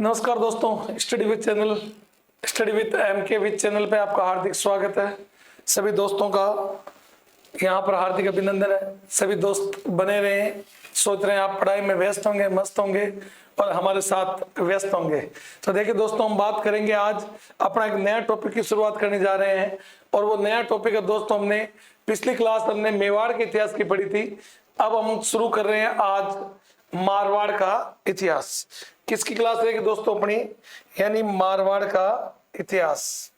नमस्कार दोस्तों, study with MK with channel पे आपका हार्दिक स्वागत है। सभी दोस्तों का यहाँ पर हार्दिक अभिनंदन है। सभी दोस्त बने रहे, सोच रहे हैं आप पढ़ाई में व्यस्त होंगे, मस्त होंगे और हमारे साथ व्यस्त होंगे। तो देखिए दोस्तों, हम बात करेंगे आज अपना एक नया टॉपिक की शुरुआत करने जा रहे हैं और वो नया टॉपिक है दोस्तों, हमने पिछली क्लास हमने मेवाड़ के इतिहास की पढ़ी थी। अब हम शुरू कर रहे हैं आज मारवाड़ का इतिहास। किसकी क्लास रहेगी दोस्तों अपनी, यानी मारवाड़ का इतिहास।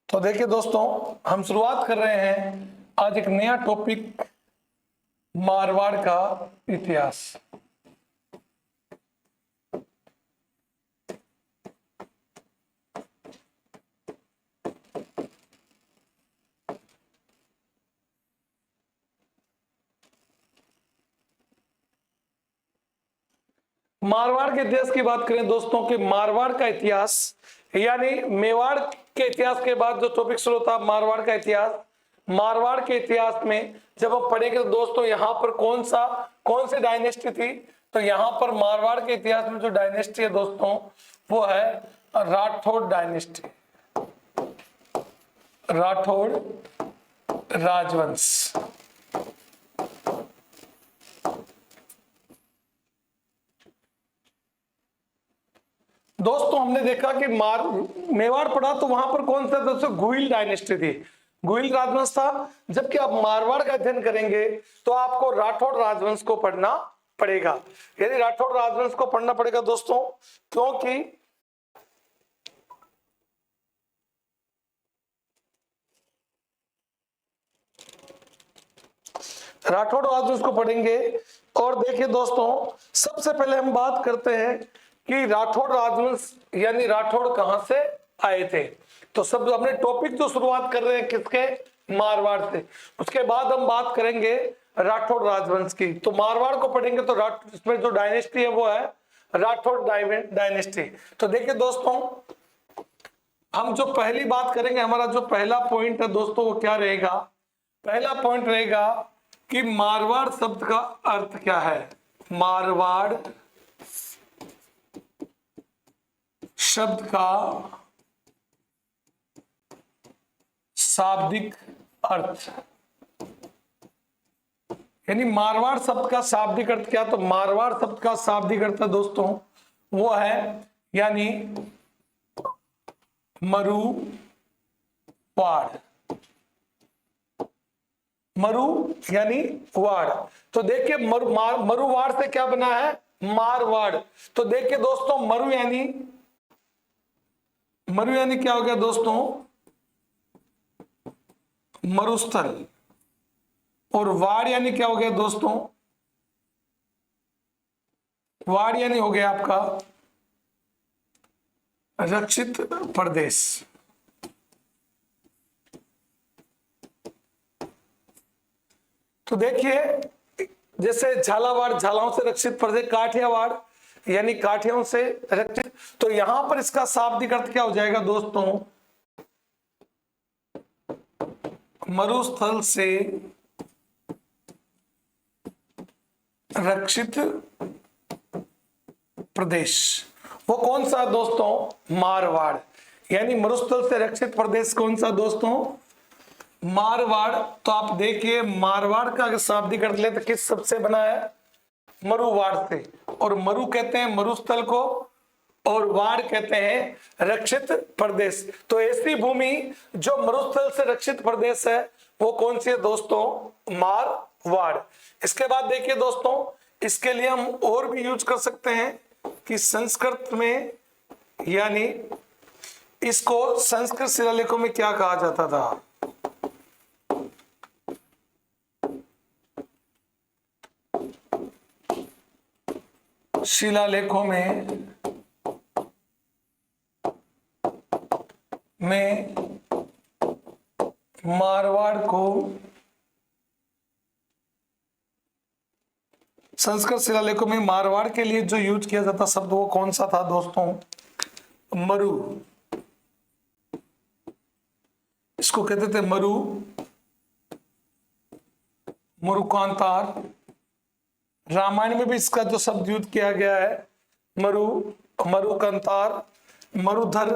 तो देखिए दोस्तों, हम शुरुआत कर रहे हैं आज एक नया टॉपिक, मारवाड़ का इतिहास। मारवाड़ के इतिहास की बात करें दोस्तों कि मारवाड़ का इतिहास यानी मेवाड़ के इतिहास के बाद जो टॉपिक शुरू होता है मारवाड़ का इतिहास। मारवाड़ के इतिहास में जब हम पढ़ेंगे तो दोस्तों यहाँ पर कौन सी डायनेस्टी थी, तो यहाँ पर मारवाड़ के इतिहास में जो डायनेस्टी है दोस्तों वो है राठौड़ डायनेस्टी, राठौड़ राजवंश। दोस्तों हमने देखा कि मेवाड़ पढ़ा तो वहां पर कौन सा दोस्तों गुहिल डायनेस्टी थी, गुहिल राजवंश था। जबकि आप मारवाड़ का अध्ययन करेंगे तो आपको राठौड़ राजवंश को पढ़ना पड़ेगा। यदि राठौड़ राजवंश को पढ़ना पड़ेगा दोस्तों, क्योंकि राठौड़ राजवंश को पढ़ेंगे। और देखिए दोस्तों, सबसे पहले हम बात करते हैं कि राठौड़ राजवंश यानी राठौड़ कहां से आए थे। तो सब हमने टॉपिक जो शुरुआत कर रहे हैं किसके, मारवाड़ से। उसके बाद हम बात करेंगे राठौड़ राजवंश की। तो मारवाड़ को पढ़ेंगे तो इसमें जो डायनेस्टी है वो है राठौड़ डायनेस्टी। तो देखिए दोस्तों, हम जो पहली बात करेंगे, हमारा जो पहला पॉइंट है दोस्तों वो क्या रहेगा, पहला पॉइंट रहेगा कि मारवाड़ शब्द का अर्थ क्या है। मारवाड़ शब्द का शाब्दिक अर्थ, यानी मारवाड़ शब्द का शाब्दिक अर्थ क्या, तो मारवाड़ शब्द का शाब्दिक अर्थ है दोस्तों वो है यानी मरुवाड़, मरु यानी वाड़। तो देखिए मरुवाड़ से क्या बना है, मारवाड़। तो देखिए दोस्तों, मरु यानी क्या हो गया दोस्तों, मरुस्थल। और वाड़ यानी क्या हो गया दोस्तों, वाड़ यानी हो गया आपका रक्षित प्रदेश। तो देखिए, जैसे झालावाड़ झालाओं से रक्षित प्रदेश, काठियावाड़ यानी काठियों से रक्षित। तो यहां पर इसका शाब्दिक अर्थ क्या हो जाएगा दोस्तों, मरुस्थल से रक्षित प्रदेश। वो कौन सा दोस्तों, मारवाड़। यानी मरुस्थल से रक्षित प्रदेश कौन सा दोस्तों, मारवाड़। तो आप देखिए मारवाड़ का अगर शाब्दिक अर्थ ले तो किस शब्द से बना है, मरुवाड़ से। और मरु कहते हैं मरुस्थल को और वाड़ कहते हैं रक्षित प्रदेश। तो ऐसी भूमि जो मरुस्थल से रक्षित प्रदेश है वो कौन सी है दोस्तों, मारवाड़। इसके बाद देखिए दोस्तों, इसके लिए हम और भी यूज कर सकते हैं कि संस्कृत में, यानी इसको संस्कृत शिलालेखों में क्या कहा जाता था, शिलालेखों में मारवाड़ को, संस्कृत शिलालेखों में मारवाड़ के लिए जो यूज किया जाता शब्द वो कौन सा था दोस्तों, मरु। इसको कहते थे मरुकांतार। रामायण में भी इसका जो शब्द यूज किया गया है मरुकांतार, मरुधर,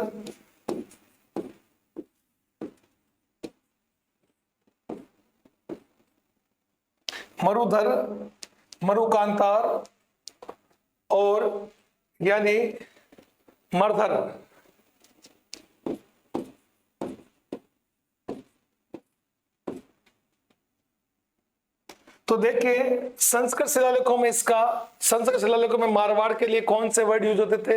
मरुकांतार और यानी मरधर। तो देखिए संस्कृत शिलालेखों में मारवाड़ के लिए कौन से वर्ड यूज होते थे?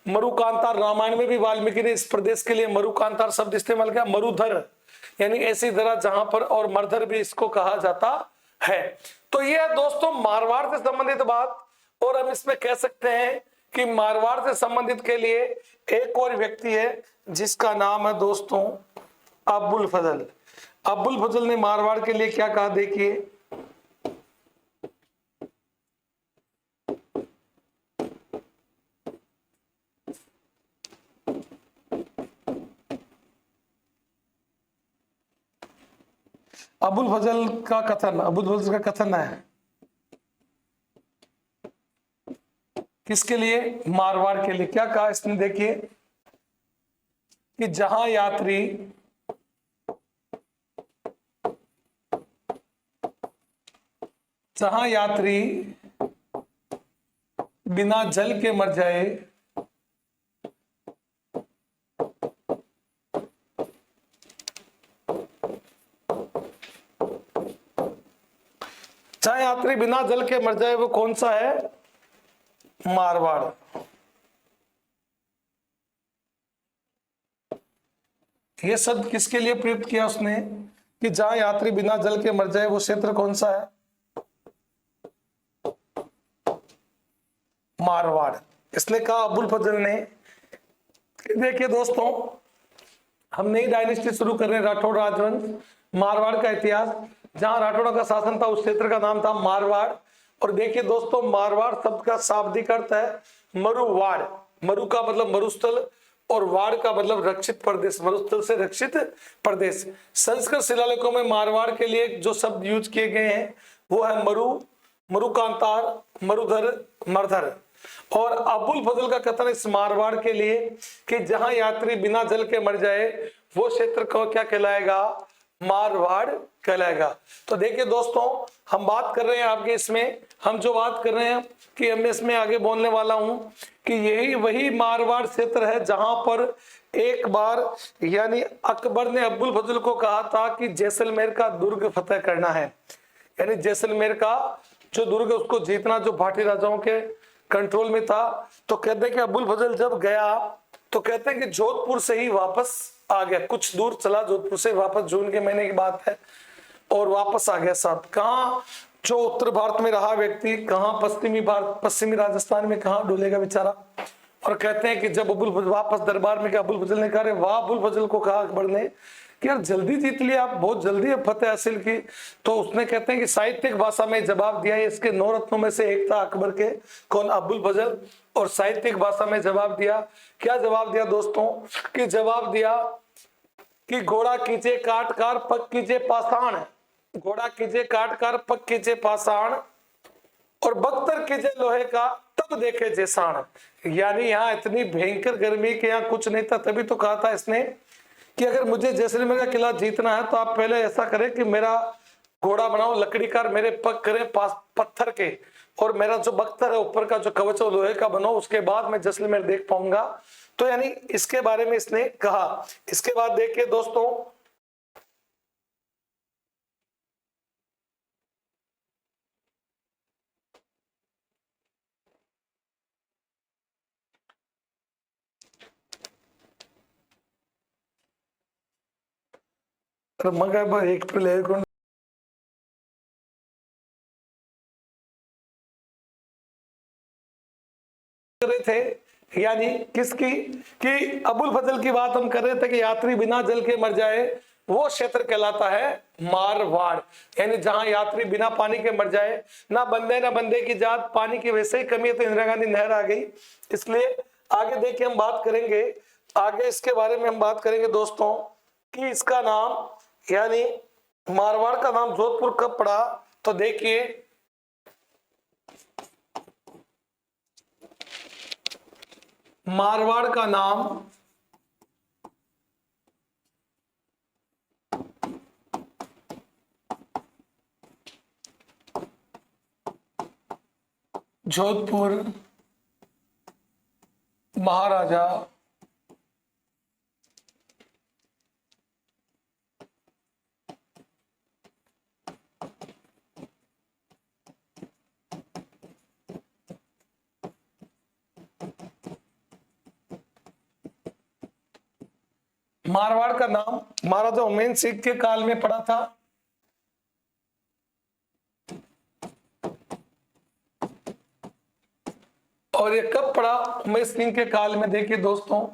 मरुकांतार। रामायण में भी वाल्मीकि ने इस प्रदेश के लिए मरुकांतार शब्द इस्तेमाल किया। मरुधर यानी ऐसी जगह जहां पर, और मरधर भी इसको कहा जाता है। तो ये दोस्तों मारवाड़ से संबंधित बात। और हम इसमें कह सकते हैं कि मारवाड़ से संबंधित के लिए एक और व्यक्ति है जिसका नाम है दोस्तों अबुल फजल। अबुल फजल ने मारवाड़ के लिए क्या कहा, देखिए अबुल फजल का कथन है किसके लिए? मारवाड़ के लिए। क्या कहा इसने, देखिए कि जहां यात्री बिना जल के मर जाए, चाहे यात्री बिना जल के मर जाए, वो कौन सा है? मारवाड़। ये शब्द किसके लिए प्रयुक्त किया उसने कि जहां यात्री बिना जल के मर जाए, वो क्षेत्र कौन सा है? मारवाड़। इसने कहा अबुल फजल ने। देखिए दोस्तों हम नई डायनेस्टी शुरू कर रहे हैं, राठौड़ राजवंश, मारवाड़ का इतिहास। जहां राठौड़ों का शासन था उस क्षेत्र का नाम था मारवाड़। और देखिए दोस्तों मारवाड़ शब्द का शाब्दिक अर्थ है मरुवाड़। मरु का मतलब मरुस्थल और वाड़ का मतलब रक्षित प्रदेश, मरुस्थल से रक्षित प्रदेश। संस्कृत शिलालेखों में मारवाड़ के लिए जो शब्द यूज किए गए हैं वो है मरुकांतार, मरुधर, मरधर। और अबुल फजल का कथन इस मारवाड़ के लिए कि जहां यात्री बिना जल के मर जाए, वो क्षेत्र को क्या कहलाएगा? मारवाड़ कहलाएगा। तो देखिए दोस्तों हम बात कर रहे हैं आपके इसमें, हम जो बात कर रहे हैं कि मैं इसमें आगे बोलने वाला हूं कि यही वही मारवाड़ क्षेत्र है जहां पर एक बार यानी अकबर ने अबुल फजल को कहा था कि जैसलमेर का दुर्ग फतेह करना है। यानी जैसलमेर का जो दुर्ग उसको जीतना, जो भाटी राजाओं के कंट्रोल में था। तो कहते हैं कि अबुल फजल जब गया तो कहते हैं कि जोधपुर से ही वापस आ गया, कुछ दूर चला जोधपुर से वापस, जून के महीने की बात है, और वापस आ गया साथ। कहाँ? जो उत्तर भारत में रहा व्यक्ति कहाँ पश्चिमी राजस्थान में कहाँ डोलेगा बेचारा। और कहते हैं कि जब अबुल फजल वापस दरबार में गया, अबुल फजल ने कहा वाह, अबुल फजल को कहा अकबर ने कि यार जल्दी जीत लिया आप, बहुत जल्दी फतेह हासिल की। तो उसने कहते हैं कि साहित्यिक भाषा में जवाब दिया, इसके 9 रत्नों में से एक था अकबर के, कौन? अबुल फजल। और साहित्यिक भाषा में जवाब दिया, क्या जवाब दिया दोस्तों? कि जवाब दिया कि घोड़ा कीजिए काटकार पग कीजिए पाषाण, घोड़ा कीजिए काटकार पग कीजिए पाषाण, और बख्तर कीजिए लोहे का तब देखे जैसाण। यानी यहाँ इतनी भयंकर गर्मी के यहाँ कुछ नहीं था, तभी तो कहा था इसने कि अगर मुझे जैसलमेर का किला जीतना है तो आप पहले ऐसा करें कि मेरा घोड़ा बनाओ लकड़ी का, मेरे पग करें पत्थर के, और मेरा जो बख्तर है ऊपर का जो कवच है लोहे का बनो, उसके बाद मैं जैसलमेर देख पाऊंगा। तो यानी इसके बारे में इसने कहा। इसके बाद देखिए दोस्तों मगर एक रहे थे, यानी किसकी? कि अबुल फजल की बात हम कर रहे थे कि यात्री बिना जल के मर जाए, वो क्षेत्र कहलाता है मारवाड़। यानी जहां यात्री बिना पानी के मर जाए, ना बंदे की जात, पानी की वैसे ही कमी है तो इंदिरा गांधी नहर आ गई। इसलिए आगे देखिए हम बात करेंगे, आगे इसके बारे में हम बात करेंगे दोस्तों कि इसका नाम यानी मारवाड़ का नाम जोधपुर कब पड़ा, तो देखिए मारवाड़ का नाम जोधपुर महाराजा मारवाड़ का नाम महाराजा उमेन सिंह के काल में पड़ा था। और ये कब पड़ा उमेश सिंह के काल में, देखिए दोस्तों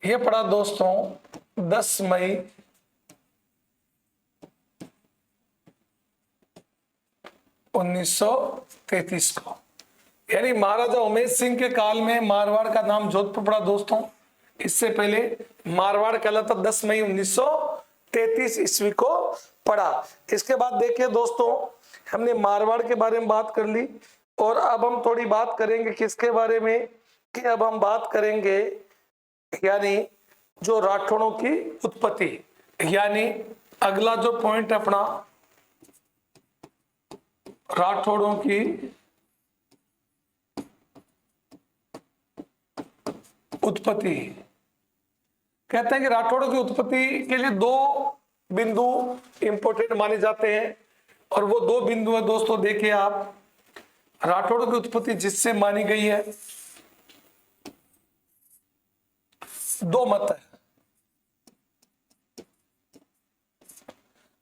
ये पड़ा दोस्तों 10 मई 1933 को, यानी महाराजा उमेश सिंह के काल में मारवाड़ का नाम जोधपुर पड़ा दोस्तों। इससे पहले मारवाड़ कहलाता 10 मई 1933 ईस्वी को पड़ा। इसके बाद देखिए दोस्तों हमने मारवाड़ के बारे में बात कर ली, और अब हम थोड़ी बात करेंगे किसके बारे में, कि अब हम बात करेंगे यानी जो राठौड़ों की उत्पत्ति, यानी अगला जो पॉइंट अपना राठौड़ों की उत्पत्ति। कहते हैं कि राठौड़ों की उत्पत्ति के लिए 2 बिंदु इंपॉर्टेंट माने जाते हैं, और वो 2 बिंदु है दोस्तों, देखिए आप राठौड़ों की उत्पत्ति जिससे मानी गई है, 2 मत है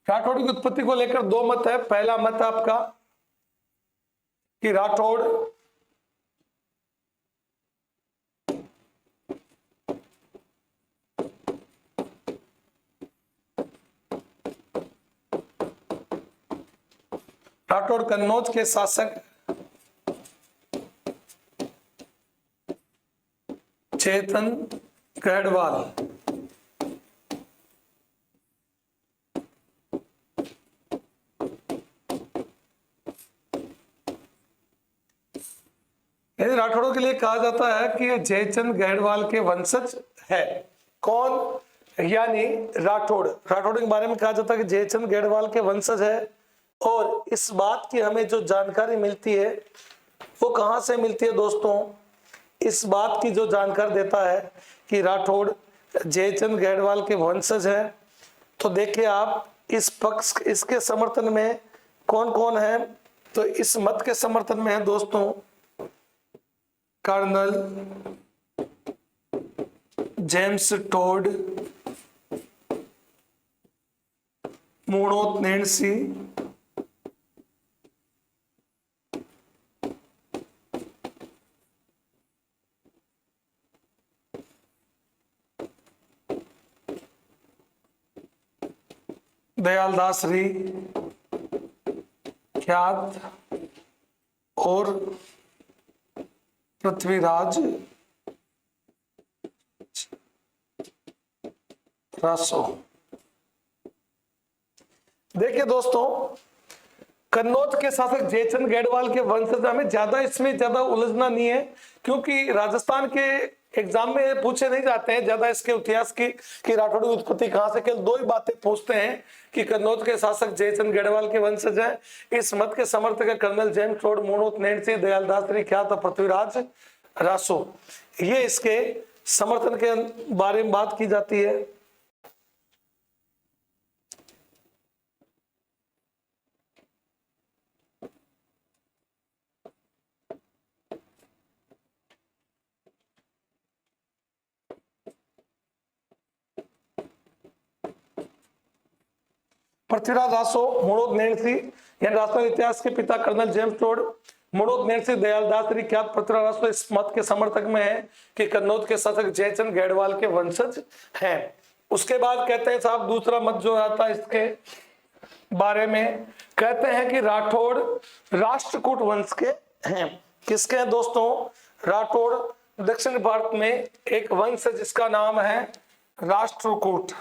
राठौड़ की उत्पत्ति को लेकर, 2 मत है। पहला मत आपका कि राठौड़ कन्नौज के शासक चेतन गढ़वाल यदि राठौड़ों के लिए कहा जाता है कि ये जयचंद गढ़वाल के वंशज है। कौन? यानी राठौड़ के बारे में कहा जाता है कि जयचंद गढ़वाल के वंशज है। और इस बात की हमें जो जानकारी मिलती है वो कहां से मिलती है दोस्तों? इस बात की जो जानकारी देता है कि राठौड़ जयचंद गढ़वाल के वंशज है, तो देखिए आप इस पक्ष इसके समर्थन में कौन कौन है। तो इस मत के समर्थन में है दोस्तों Colonel James Tod, Munot Nainsi, Dayaldas ri Khyat और पृथ्वीराज रासो। देखिए दोस्तों कन्नौज के शासक जयचंद गढ़वाल के वंशज, हमें इसमें ज्यादा उलझना नहीं है, क्योंकि राजस्थान के एग्जाम में पूछे नहीं जाते हैं ज्यादा इसके इतिहास की कि राठौड़ की उत्पत्ति कहां से। केवल 2 ही बातें पूछते हैं कि कन्नौज के शासक जयचंद गढ़वाल के वंशज हैं। इस मत के समर्थक है Colonel James Tod, Munot Nainsi, Dayaldas ri Khyat और पृथ्वीराज रासो। ये इसके समर्थन के बारे में बात की जाती है। पृथ्वीराज रासो, मूणोत नैन्सी, यानी राष्ट्रीय इतिहास के पिता Colonel James Tod, Munot Nainsi, Dayaldas ri Khyat, Prithviraj Raso इस मत के समर्थक में है कि कन्नौज के शासक जयचंद गढ़वाल के वंशज हैं। उसके बाद कहते हैं साहब दूसरा मत जो आता है इसके बारे में, कहते हैं कि राठौड़ राष्ट्रकूट वंश के हैं। किसके हैं दोस्तों? राठौड़ दक्षिण भारत में एक वंश है जिसका नाम है राष्ट्रकूट।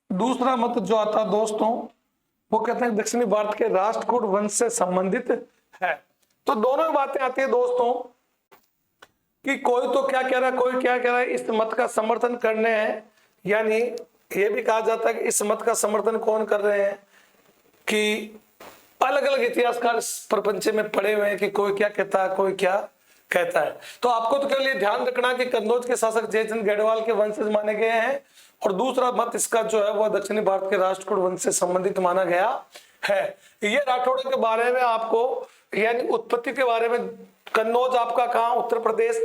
दूसरा मत जो आता दोस्तों वो कहते हैं दक्षिणी भारत के राष्ट्रकूट वंश से संबंधित है। तो दोनों बातें आती है दोस्तों कि कोई तो क्या कह रहा है, कोई क्या कह रहा है, इस मत का समर्थन करने हैं। यानी ये भी कहा जाता है कि इस मत का समर्थन कौन कर रहे हैं कि अलग अलग इतिहासकार प्रपंच में पड़े हुए हैं कि कोई क्या कहता है, कोई क्या कहता है। तो आपको तो केवल ये ध्यान रखना कि कन्नौज के शासक जयचंद गढ़वाल के वंशज माने गए हैं और दूसरा मत इसका जो है वो दक्षिणी भारत के राष्ट्रकूट वंश से संबंधित माना गया है। ये राठौड़ के बारे में आपको यानी उत्पत्ति के बारे में, कन्नौज आपका कहाँ, उत्तर प्रदेश,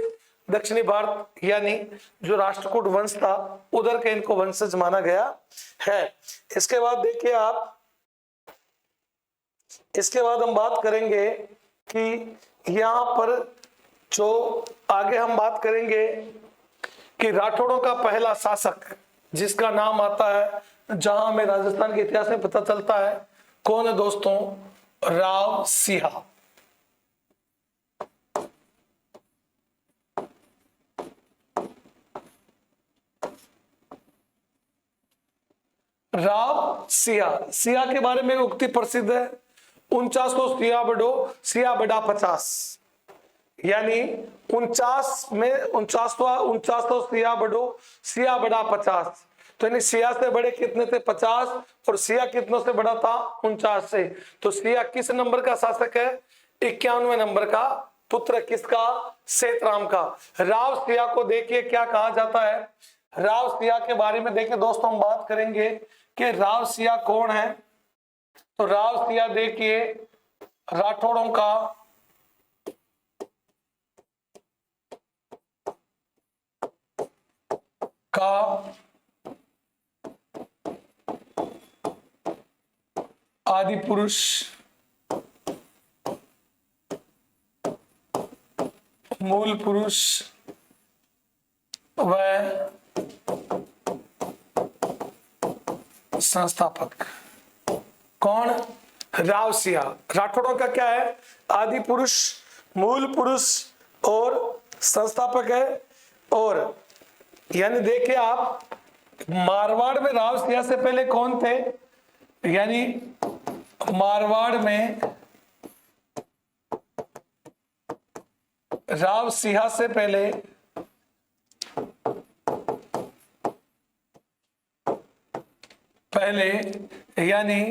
दक्षिणी भारत, यानी जो राष्ट्रकूट वंश था उधर के इनको वंशज माना गया है। इसके बाद देखिए आप, इसके बाद हम बात करेंगे कि यहाँ पर जो आगे हम बात करेंगे कि राठौड़ों का पहला शासक जिसका नाम आता है, जहां हमें राजस्थान के इतिहास में पता चलता है, कौन है दोस्तों, राव सिंहा। राव सिंहा, सिंहा के बारे में उक्ति प्रसिद्ध है, 49 सिया बड़ो सिया बड़ा 50, यानी 49 में 49 सिया बड़ो सिया बड़ा 50। तो यानी सिया से बड़े कितने थे, 50, और सिया कितनों से बड़ा था, 49 से। तो सिया किस नंबर का शासक है, 91वें नंबर का पुत्र किसका, सेतराम का। राव सिंहा को देखिए क्या कहा जाता है, राव सिंहा के बारे में देखिए दोस्तों हम बात करेंगे कि राव सिंहा कौन है। तो राव सिंहा देखिए राठौड़ों का आदि पुरुष, मूल पुरुष व संस्थापक। कौन, राव सिंहा। राठौड़ों का क्या है, आदि पुरुष, मूल पुरुष और संस्थापक है। और यानी देखिए आप, मारवाड़ में राव सिंहा से पहले कौन थे, यानी मारवाड़ में राव सिंहा से पहले यानी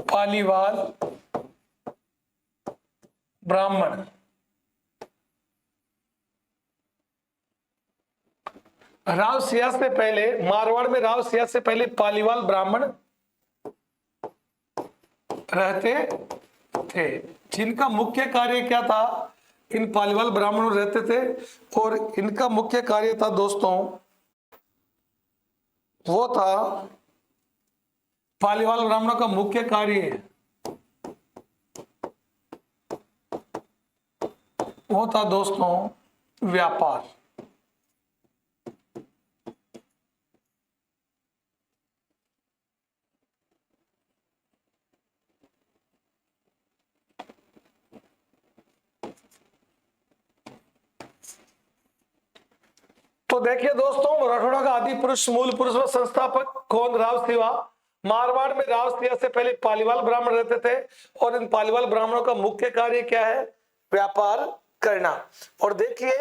पालीवाल ब्राह्मण, राव सिंहा से पहले, मारवाड़ में राव सिंहा से पहले पालीवाल ब्राह्मण रहते थे, जिनका मुख्य कार्य क्या था, इन पालीवाल ब्राह्मणों रहते थे और इनका मुख्य कार्य था दोस्तों, वो था पालीवाल ब्राह्मणों का मुख्य कार्य वो था दोस्तों व्यापार। तो देखिए दोस्तों, राठौड़ों का आदि पुरुष, मूल पुरुष व संस्थापक कौन, राव सिंहा। मारवाड़ में राव सिंहा से पहले पालीवाल ब्राह्मण रहते थे और इन पालीवाल ब्राह्मणों का मुख्य कार्य क्या है, व्यापार करना। और देखिए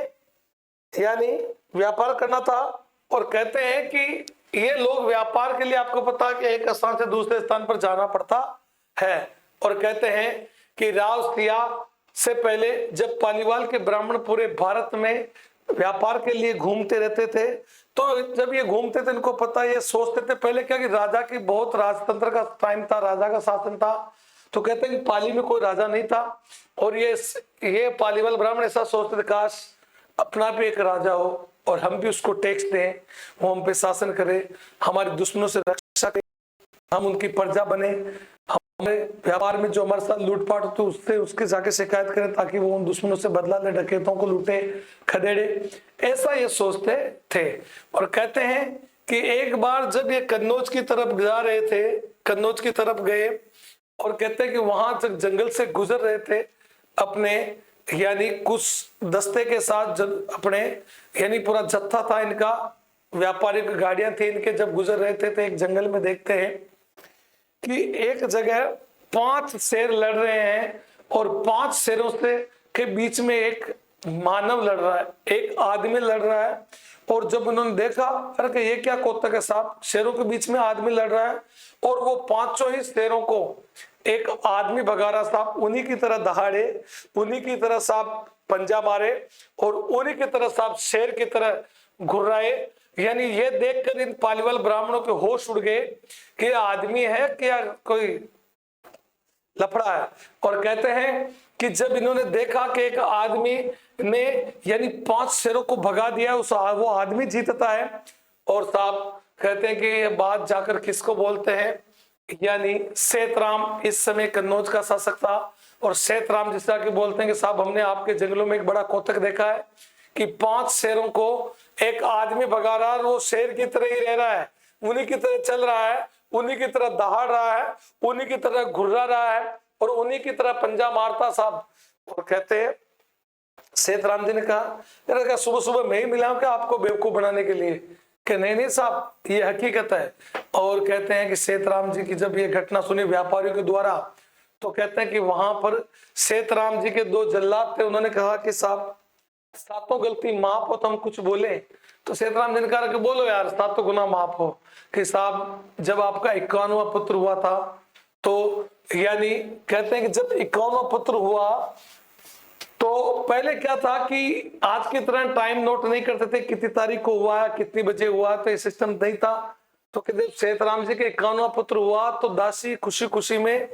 यानी व्यापार करना था। और कहते हैं कि ये लोग व्यापार के लिए, आपको पता है कि एक स्थान से दूसरे स्थान पर जाना पड़ता है। और कहते हैं कि राव सिंहा से पहले जब पालीवाल के ब्राह्मण पूरे भारत में व्यापार के लिए घूमते रहते थे तो जब ये घूमते थे इनको पता, ये सोचते थे पहले क्या कि राजा की बहुत राजतंत्र का टाइम था, राजा का शासन था, तो कहते हैं कि पाली में कोई राजा नहीं था, और ये पाली वाले ब्राह्मण ऐसा सोचते थे काश अपना भी एक राजा हो और हम भी उसको टैक्स दें, वो हम पे शासन करे, हमारे दुश्मनों से रक्षा करे, हम उनकी प्रजा बने, हमारे व्यापार में जो हमारे साथ लूटपाट होती उससे उसके जाके शिकायत करें ताकि वो उन दुश्मनों से बदला ले, डकैतों को लूटे खदेड़े, ऐसा ये सोचते थे। और कहते हैं कि एक बार जब ये कन्नौज की तरफ जा रहे थे, कन्नौज की तरफ गए, और कहते हैं कि वहां तक जंगल से गुजर रहे थे अपने यानी कुछ दस्ते के साथ, अपने यानी पूरा जत्था था इनका, व्यापारिक गाड़ियां थी इनके, जब गुजर रहे थे तो एक जंगल में देखते हैं कि एक जगह 5 शेर लड़ रहे हैं, और 5 शेरों से के बीच में एक मानव लड़ रहा है, एक आदमी लड़ रहा है। और जब उन्होंने देखा, अरे कि ये क्या कोतक है साहब, शेरों के बीच में आदमी लड़ रहा है, और वो 5 ही शेरों को एक आदमी भगा रहा साहब, उन्हीं की तरह दहाड़े, उन्हीं की तरह साहब पंजा मारे, और उन्हीं की तरह साहब शेर की तरह घुर्राए। यानी ये देखकर इन पालीवाल ब्राह्मणों के होश उड़ गए कि आदमी है क्या कोई लफड़ा है। और कहते हैं कि जब इन्होंने देखा कि एक आदमी ने यानी 5 शेरों को भगा दिया, वो आदमी जीतता है। और साहब कहते हैं कि ये बात जाकर किसको बोलते हैं, यानी सेतराम इस समय कन्नौज का शासक था। और सेतराम जिस तरह के बोलते हैं कि साहब हमने आपके जंगलों में एक बड़ा कौतक देखा है कि 5 शेरों को एक आदमी भगा रहा है, वो शेर की तरह ही रह रहा है, उन्हीं की तरह चल रहा है, उन्हीं की तरह दहाड़ रहा है, उन्हीं की तरह घुर्रा रहा है, और उन्हीं की तरह पंजा मारता साहब। और कहते हैं सेतराम जी ने कहा सुबह सुबह मैं ही मिला हूं क्या आपको बेवकूफ बनाने के लिए, कि नहीं नहीं साहब ये हकीकत है। और कहते हैं कि सेतराम जी की जब ये घटना सुनी व्यापारियों के द्वारा, तो कहते हैं कि वहां पर सेतराम जी के 2 जल्लाद थे, उन्होंने कहा कि साहब 7 गलती माफ हो तो हम कुछ बोले। तो सेतराम जी ने कहा कि बोलो यार 7 गुना माफ हो, कि साहब जब आपका 51वां पुत्र हुआ था, तो यानी कहते हैं कि जब 51वां पुत्र हुआ तो पहले क्या था कि आज की तरह टाइम नोट नहीं करते थे कितनी तारीख को हुआ, कितनी बजे हुआ, तो ये सिस्टम नहीं था। तो कहते सेतराम जी के 51वां पुत्र हुआ तो दासी खुशी खुशी में,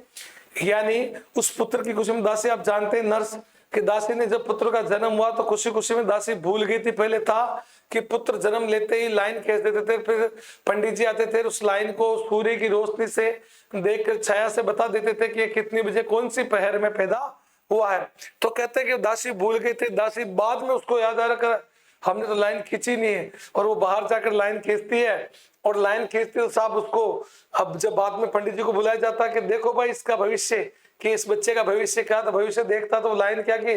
यानी उस पुत्र की खुशी में, दासी आप जानते हैं नर्स कि दासी ने जब पुत्र का जन्म हुआ तो खुशी खुशी में दासी भूल गई थी पहले था कि पुत्र जन्म लेते ही लाइन खींच देते थे, फिर पंडित जी आते थे उस लाइन को सूर्य की रोशनी से देखकर छाया से बता देते थे कि ये कितनी बजे कौन सी पहर में पैदा हुआ है। तो कहते हैं कि दासी भूल गई थी, दासी बाद में उसको याद आ रहा हमने तो लाइन खींची नहीं है, और वो बाहर जाकर लाइन खींचती है, और लाइन खींचती है तो साहब उसको अब जब बाद में पंडित जी को बुलाया जाता है कि देखो भाई इसका भविष्य, कि इस बच्चे का भविष्य क्या था, भविष्य देखता तो लाइन क्या की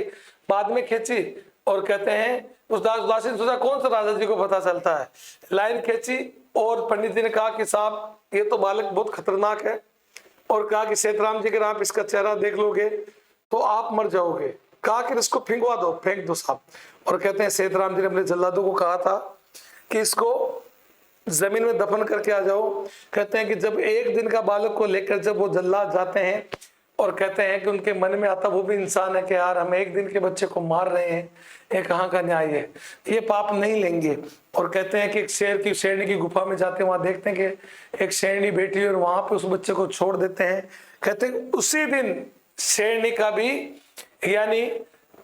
बाद में खींची। और कहते हैं उस दासी ने सोचा कौन सा राजा जी को पता चलता है, लाइन खींची, और पंडित जी ने कहा कि साहब ये तो बालक बहुत खतरनाक है, और कहा कि सेतराम जी अगर आप इसका चेहरा देख लोगे तो आप मर जाओगे, कहा कि इसको फेंकवा दो, फेंक दो साहब। और कहते हैं सेतराम जी ने अपने जल्लादों को कहा था कि इसको जमीन में दफन करके आ जाओ। कहते हैं कि जब एक दिन का बालक को लेकर जब वो जल्लाद जाते हैं, और कहते हैं कि उनके मन में आता वो भी इंसान है कि यार हम एक दिन के बच्चे को मार रहे हैं, ये कहाँ का न्याय है, ये पाप नहीं लेंगे। और कहते हैं कि एक शेरनी की गुफा में जाते हैं, वहां देखते हैं कि एक शेरनी बैठी है और वहां पे उस बच्चे को छोड़ देते हैं। कहते हैं उसी दिन शेरनी का भी, यानी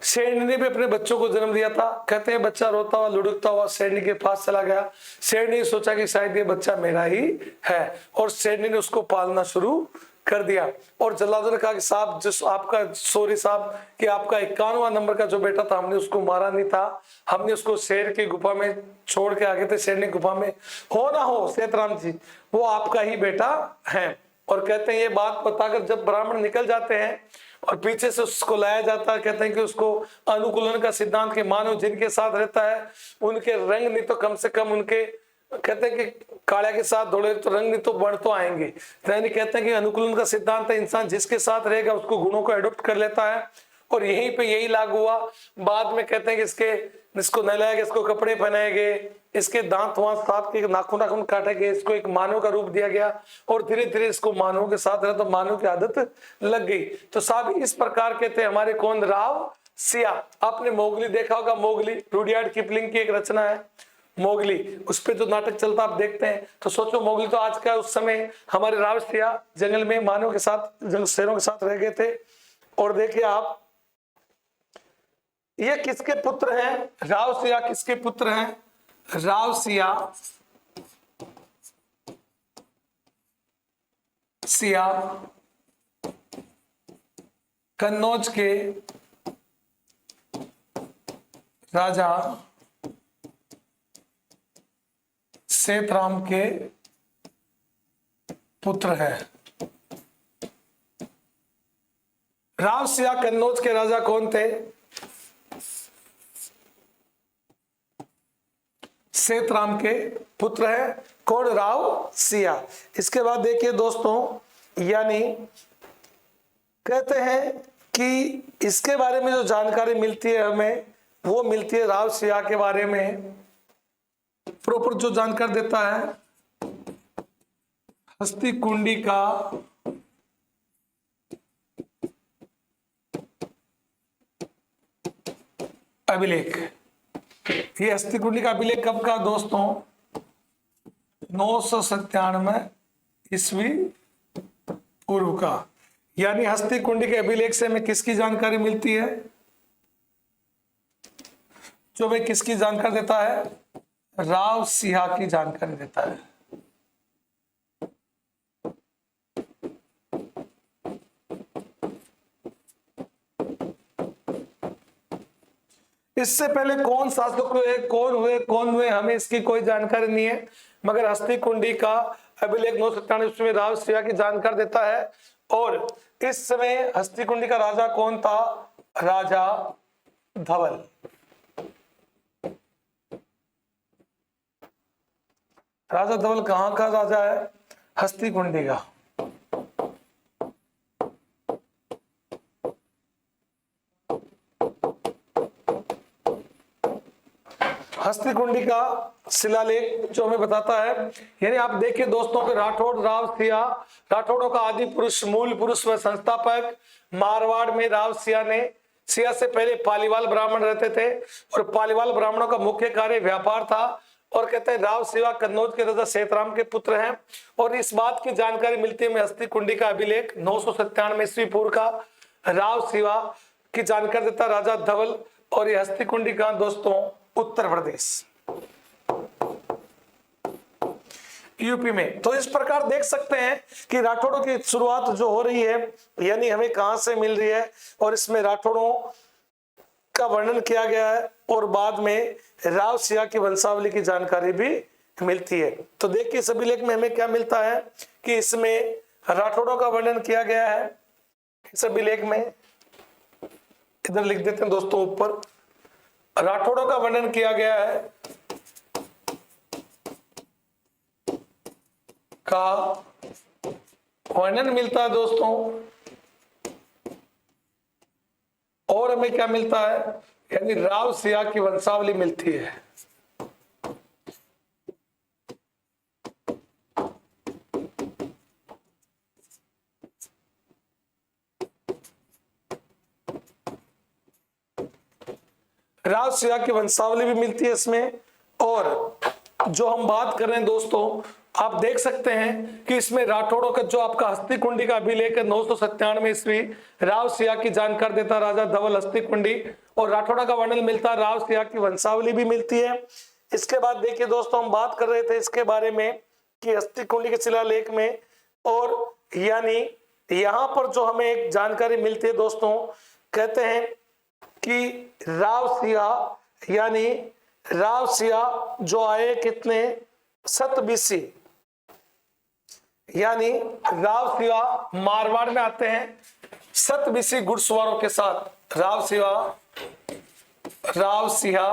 शेरनी ने भी अपने बच्चों को जन्म दिया था। कहते हैं बच्चा रोता हुआ लुढ़कता हुआ शेरनी के पास चला गया। शेरनी ने सोचा कि शायद ये बच्चा मेरा ही है, और शेरनी ने उसको पालना शुरू कर दिया। और जल्लादों ने कहा कि साहब जिस आपका सॉरी साहब कि आपका 51वां नंबर का जो बेटा था हमने उसको मारा नहीं था, हमने उसको शेर की गुफा में छोड़ के आगे थे, शेरनी गुफा में हो ना हो सेतराम जी वो आपका ही बेटा है। और कहते हैं ये बात बताकर जब ब्राह्मण निकल जाते हैं और पीछे से उसको लाया जाता है, कहते हैं कि उसको अनुकूलन का सिद्धांत के मानव जिनके साथ रहता है उनके रंग नहीं तो कम से कम उनके, कहते हैं कि काला के साथ दौड़े तो रंग नहीं तो बढ़ तो आएंगे। यानी कहते हैं कि अनुकूलन का सिद्धांत है, इंसान जिसके साथ रहेगा उसको गुणों को एडॉप्ट कर लेता है, और यहीं पे यही लागू हुआ। बाद में कहते हैं कि इसको नहलाया गया, इसको कपड़े पहनाए गए, इसके दांत वहां साफ के नाखून काटे गए, इसको एक मानव का रूप दिया गया, और धीरे धीरे इसको मानव के साथ रहा तो मानव की आदत लग गई। तो साहब इस प्रकार के थे हमारे कौन, राव सिया। आपने मोगली देखा होगा, मोगली रुडयार्ड किपलिंग की एक रचना है। मोगली, उस पे जो नाटक चलता आप देखते हैं। तो सोचो मोगली तो आज का, उस समय हमारे राव सिया जंगल में मानव के साथ, शेरों के साथ रह गए थे। और देखिए आप, ये किसके पुत्र हैं? राव सिया किसके पुत्र हैं? राव सिया कन्नौज के राजा सेतराम के पुत्र है। राव सिया कन्नौज के राजा कौन थे? सेतराम के पुत्र है कौन? राव सिया। इसके बाद देखिए दोस्तों, यानी कहते हैं कि इसके बारे में जो जानकारी मिलती है हमें, वो मिलती है राव सिया के बारे में प्रॉपर जो जानकारी देता है हस्तिकुंडी का अभिलेख। ये हस्तिकुंडी का अभिलेख कब का दोस्तों? 997 ईस्वी पूर्व का। यानी हस्तिकुंडी के अभिलेख से हमें किसकी जानकारी मिलती है? जो हमें किसकी जानकारी देता है? राव सिया की जानकारी देता है। इससे पहले कौन शासक हुए, कौन हुए, हमें इसकी कोई जानकारी नहीं है, मगर हस्तिकुंडी का अभिलेख 997 ईस्वी में राव सिया की जानकारी देता है। और इस समय हस्तिकुंडी का राजा कौन था? राजा धवल। राजा धवल कहां का राजा है? हस्तिकुंडी का। हस्तिकुंडी का शिलालेख जो हमें बताता है, यानी आप देखिए दोस्तों कि राठौड़ राव सिया, राठौड़ों का आदि पुरुष, मूल पुरुष व संस्थापक, मारवाड़ में राव सिया ने, सिया से पहले पालीवाल ब्राह्मण रहते थे और पालीवाल ब्राह्मणों का मुख्य कार्य व्यापार था। और कहते हैं राव सिया कन्नौज के राजा सेतराम के पुत्र हैं। और इस बात की जानकारी मिलती है हस्तिकुंडी का अभिलेख 997 ईस्वी पूर्व का राव सिया की जानकारी देता राजा धवल। और ये हस्तिकुंडी का दोस्तों उत्तर प्रदेश, यूपी में। तो इस प्रकार देख सकते हैं कि राठौड़ों की शुरुआत जो हो रही है, यानी हमें कहां से मिल रही है, और इसमें राठौड़ों का वर्णन किया गया है और बाद में राव सिया की वंशावली की जानकारी भी मिलती है। तो देखिए इस अभिलेख में हमें क्या मिलता है कि इसमें राठौड़ों का वर्णन किया गया है। इस अभिलेख में इधर लिख देते हैं दोस्तों ऊपर, राठौड़ों का वर्णन किया गया है का वर्णन मिलता है दोस्तों। और हमें क्या मिलता है? यानी राव सिया की वंशावली मिलती है। राव सिया की वंशावली भी मिलती है इसमें। और जो हम बात कर रहे हैं दोस्तों, आप देख सकते हैं कि इसमें राठौड़ों का जो आपका हस्तिकुंडी का अभिलेख है 997 ईस्वी, राव सिया की जानकारी देता राजा धवल हस्तिकुंडी, और राठौड़ा का वर्णन मिलता है, राव सिया की वंशावली भी मिलती है। इसके बाद देखिए दोस्तों, हम बात कर रहे थे इसके बारे में कि हस्तिकुंडी के शिलालेख में, और यानी यहां पर जो हमें एक जानकारी मिलती है दोस्तों, कहते हैं कि राव सिया, यानी राव सिया जो आए कितने? 7 BC, यानी राव सिया मारवाड़ में आते हैं 7 BC घुड़सवारों के साथ। राव सिया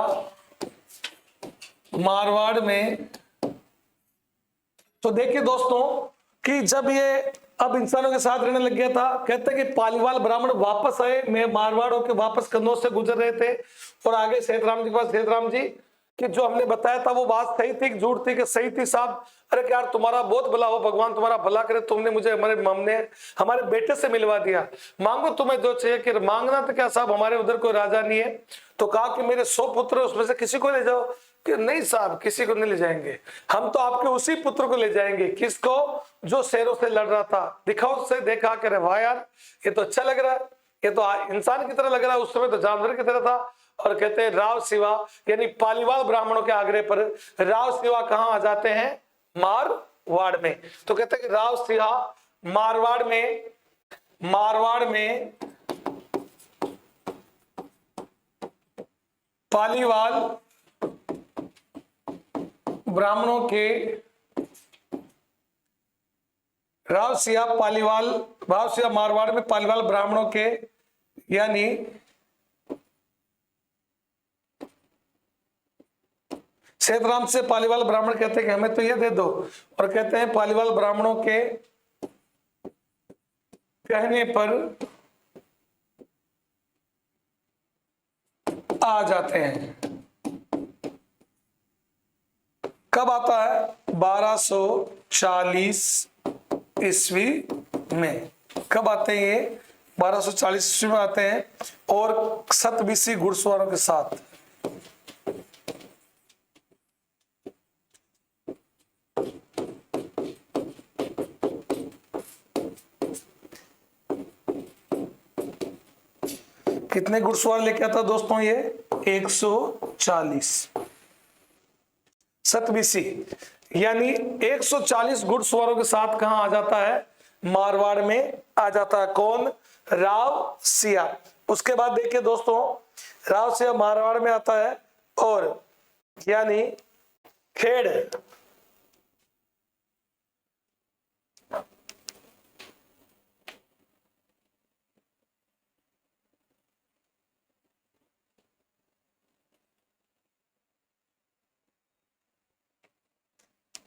मारवाड़ में। तो देखिए दोस्तों कि जब ये अब इंसानों के साथ रहने लग गया था, कहते हैं कि पालीवाल ब्राह्मण वापस आए, मैं मारवाड़ होकर वापस कन्नौज से गुजर रहे थे, और आगे सेतराम जी के पास, सेतराम जी कि जो हमने बताया था वो बात सही थी कि झूठ थी कि सही थी साहब? अरे यार तुम्हारा बहुत भला हो, भगवान तुम्हारा भला करे, तुमने मुझे हमारे बेटे से मिलवा दिया, मांगो तुम्हें जो चाहिए। कि मांगना तो क्या साहब, हमारे उधर कोई राजा नहीं है। तो कहा कि मेरे 100 पुत्र उसमें से किसी को ले जाओ। कि नहीं साहब किसी को नहीं ले जाएंगे, हम तो आपके उसी पुत्र को ले जाएंगे। किसको? जो शेरों से लड़ रहा था। दिखाओ उसे, देखा करे वाह यार ये तो अच्छा लग रहा है, ये तो इंसान की तरह लग रहा है, उस समय तो जानवर की तरह था। और कहते हैं राव सिवा यानी पालीवाल ब्राह्मणों के आग्रह पर राव सिवा कहां आ जाते हैं? मारवाड़ में। तो कहते हैं कि राव सिवा मारवाड़ में पालीवाल ब्राह्मणों के राव सिया मारवाड़ में पालीवाल ब्राह्मणों के यानी सेतराम से पालीवाल ब्राह्मण कहते हैं कि हमें तो ये दे दो, और कहते हैं पालीवाल ब्राह्मणों के कहने पर आ जाते हैं। कब आता है? 1240 ईस्वी में। कब आते हैं ये? 1240 ईस्वी में आते हैं, और 7 घुड़सवारों के साथ। कितने घुड़सवार लेके आता दोस्तों ये? 140। 7 यानी 140 घुड़सवारों के साथ कहां आ जाता है? मारवाड़ में आ जाता है। कौन? राव सिया। उसके बाद देखिए दोस्तों, राव सिया मारवाड़ में आता है, और यानी खेड़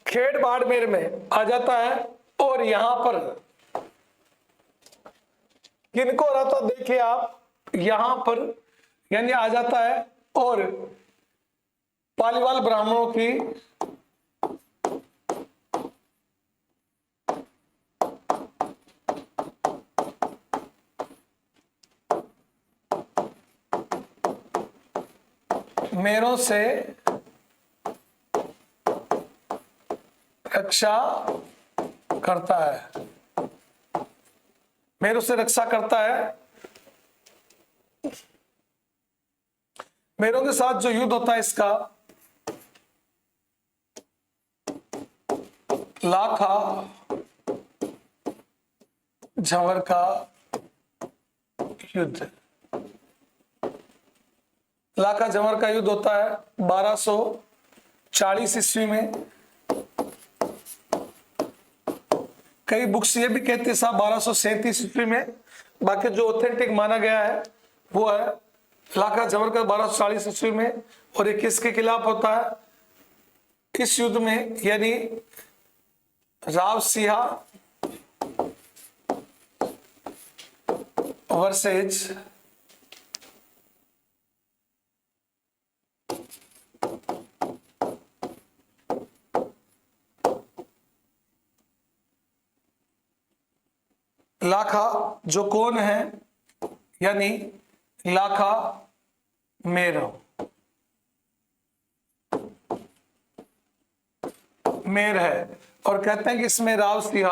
खेड़ बाड़मेर में आ जाता है, और यहां पर किनको रहता देखिए आप, यहां पर यानी आ जाता है, और पालीवाल ब्राह्मणों की मेरों से रक्षा करता है। मेरों से रक्षा करता है। मेरों के साथ जो युद्ध होता है इसका लाखा झंवर का युद्ध। लाखा झंवर का युद्ध होता है 1240 ईस्वी में। कई बुक्स ये भी कहते हैं साहब 1237 ईस्वी में, बाकी जो ऑथेंटिक माना गया है वो है लाखा झंवर का 1240 ईस्वी में। और ये किसके खिलाफ होता है इस युद्ध में? यानी राव सिया वर्सेज लाखा, जो कौन है? यानी लाखा मेरो मेर है। और कहते हैं कि इसमें राव सिंह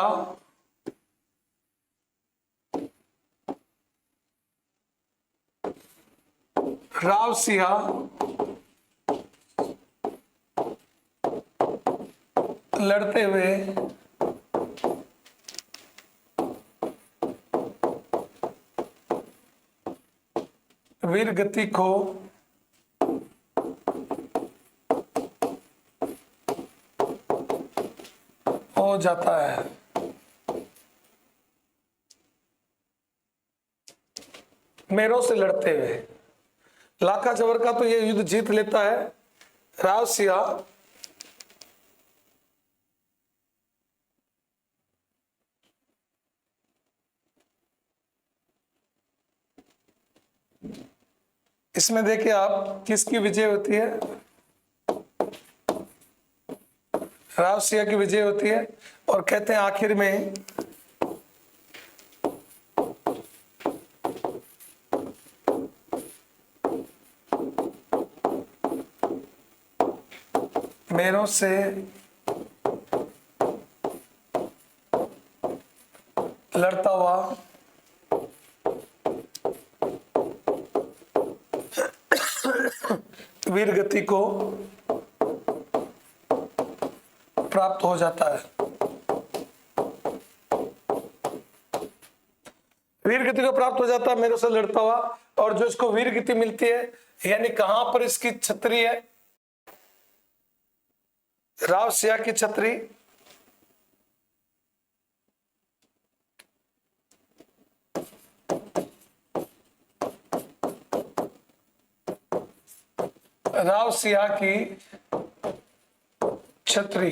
लड़ते हुए वीर गति को हो जाता है। मेरों से लड़ते हुए लाखा झंवर का तो ये युद्ध जीत लेता है राव सिंह। इसमें देखिए आप किसकी विजय होती है? राव सिंह की विजय होती है। और कहते हैं आखिर में मेरों से लड़ता हुआ वीर गति को प्राप्त हो जाता है। वीर गति को प्राप्त हो जाता है मेरे से लड़ता हुआ। और जो इसको वीर गति मिलती है, यानी कहां पर इसकी छतरी है, राव सिया की छतरी राव सिया की छतरी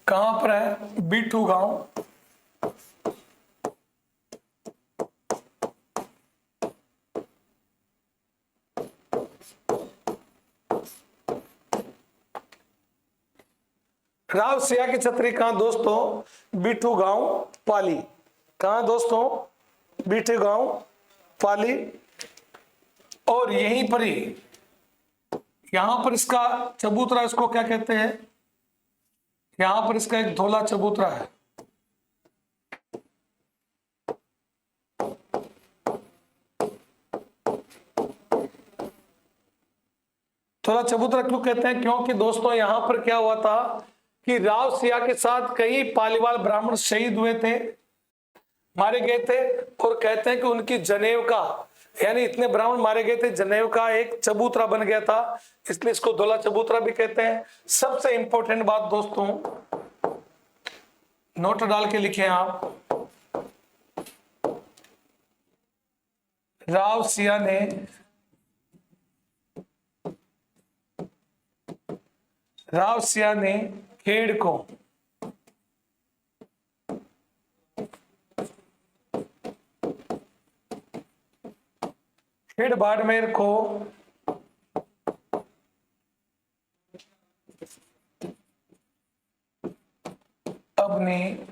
कहां पर है, बीठू गांव। राव सिया की छतरी कहां दोस्तों, बीठू गांव पाली। कहां दोस्तों, बीठू गांव पाली। और यहीं पर ही यहां पर इसका चबूतरा, इसको क्या कहते हैं, यहां पर इसका एक धोला चबूतरा है। धोला चबूतरा क्यों कहते हैं, क्योंकि दोस्तों यहां पर क्या हुआ था कि राव सिया के साथ कई पालीवाल ब्राह्मण शहीद हुए थे, मारे गए थे। और कहते हैं कि उनकी जनेऊ का, यानी इतने ब्राह्मण मारे गए थे, जनेऊ का एक चबूतरा बन गया था, इसलिए इसको धोला चबूतरा भी कहते हैं। सबसे इंपॉर्टेंट बात दोस्तों, नोट डाल के लिखे आप, राव सिया ने खेड़ को खेड़ बाड़मेर को अपनी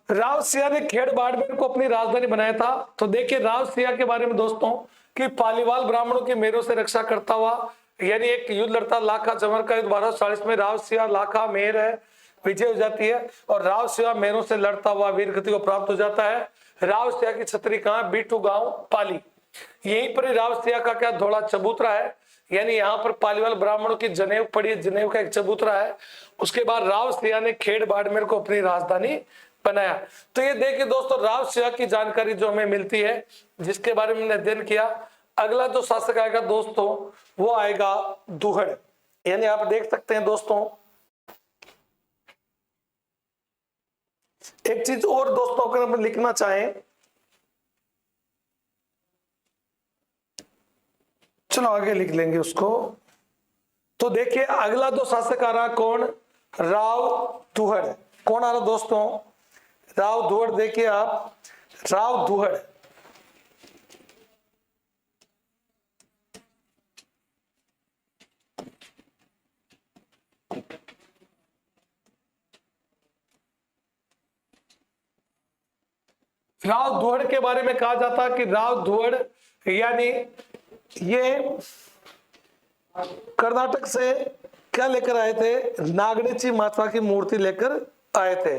राव सिया ने खेड़ बाड़मेर को अपनी राजधानी बनाया था। तो देखिए राव सिया के बारे में दोस्तों कि पालीवाल ब्राह्मणों की मेरों से रक्षा करता हुआ, यानी एक युद्ध लड़ता लाखा चमर का 1240 में राव सिया लाखा मेर है, विजय हो जाती है और राव सिया मेरों से लड़ता हुआ वीर गति को प्राप्त हो जाता है। राव सिया की छतरी कहां, बीठू गांव पाली। यहीं पर राव सिया का क्या धोला चबूतरा है, यानी यहाँ पर पालीवाल ब्राह्मणों की जनेऊ पड़ी है, जनेऊ का एक चबूतरा है। उसके बाद राव सिया ने खेड़ बाड़मेर को अपनी राजधानी बनाया। तो ये देखिए दोस्तों राव सिया की जानकारी जो हमें मिलती है, जिसके बारे में हमने अध्ययन किया। अगला जो शासक आएगा दोस्तों वो आएगा दुहड़, यानी आप देख सकते हैं दोस्तों। एक चीज और दोस्तों अगर हम लिखना चाहें, चलो आगे लिख लेंगे उसको। तो देखिए अगला जो शासक आ रहा कौन, राव दुहड़। कौन आ रहा दोस्तों, राव दुहड़। देखिए आप, राव दुहड़ राव दुहड़ के बारे में कहा जाता कि राव दुहड़ यानी ये कर्नाटक से क्या लेकर आए थे, नागणेची माता की मूर्ति लेकर आए थे।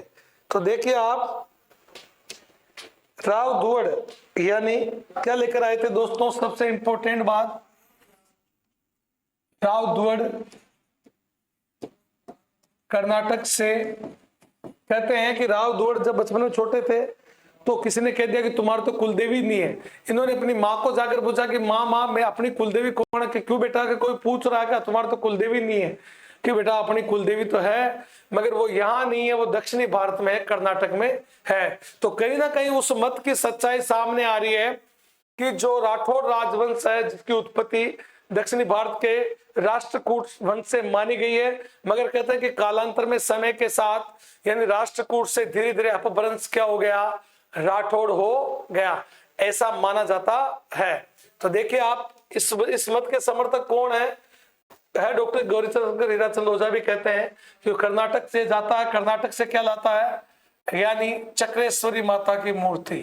तो देखिए आप, राव दुहड़ यानी क्या लेकर आए थे दोस्तों, सबसे इंपॉर्टेंट बात, राव दुहड़ कर्नाटक से। कहते हैं कि राव दुहड़ जब बचपन में छोटे थे तो किसी ने कह दिया कि तुम्हारा तो कुलदेवी नहीं है। इन्होंने अपनी माँ को जाकर पूछा कि माँ मैं अपनी कुलदेवी कौन है, कि क्यों बेटा, कि कोई पूछ रहा है क्या तुम्हारा तो कुलदेवी नहीं है, कि बेटा अपनी कुलदेवी तो है मगर वो यहाँ नहीं है, वो दक्षिणी भारत में है, कर्नाटक में है। तो कहीं ना कहीं उस मत की सच्चाई सामने आ रही है कि जो राठौड़ राजवंश है जिसकी उत्पत्ति दक्षिणी भारत के राष्ट्रकूट वंश से मानी गई है, मगर कहते हैं कि कालांतर में समय के साथ यानी राष्ट्रकूट से धीरे धीरे अपभ्रंश क्या हो गया, राठौड़ हो गया, ऐसा माना जाता है। तो देखिए आप, इस मत के समर्थक कौन है डॉक्टर गौरीचंद हीराचंद ओझा भी कहते हैं कि कर्नाटक से जाता है, कर्नाटक से क्या लाता है, यानी चक्रेश्वरी माता की मूर्ति।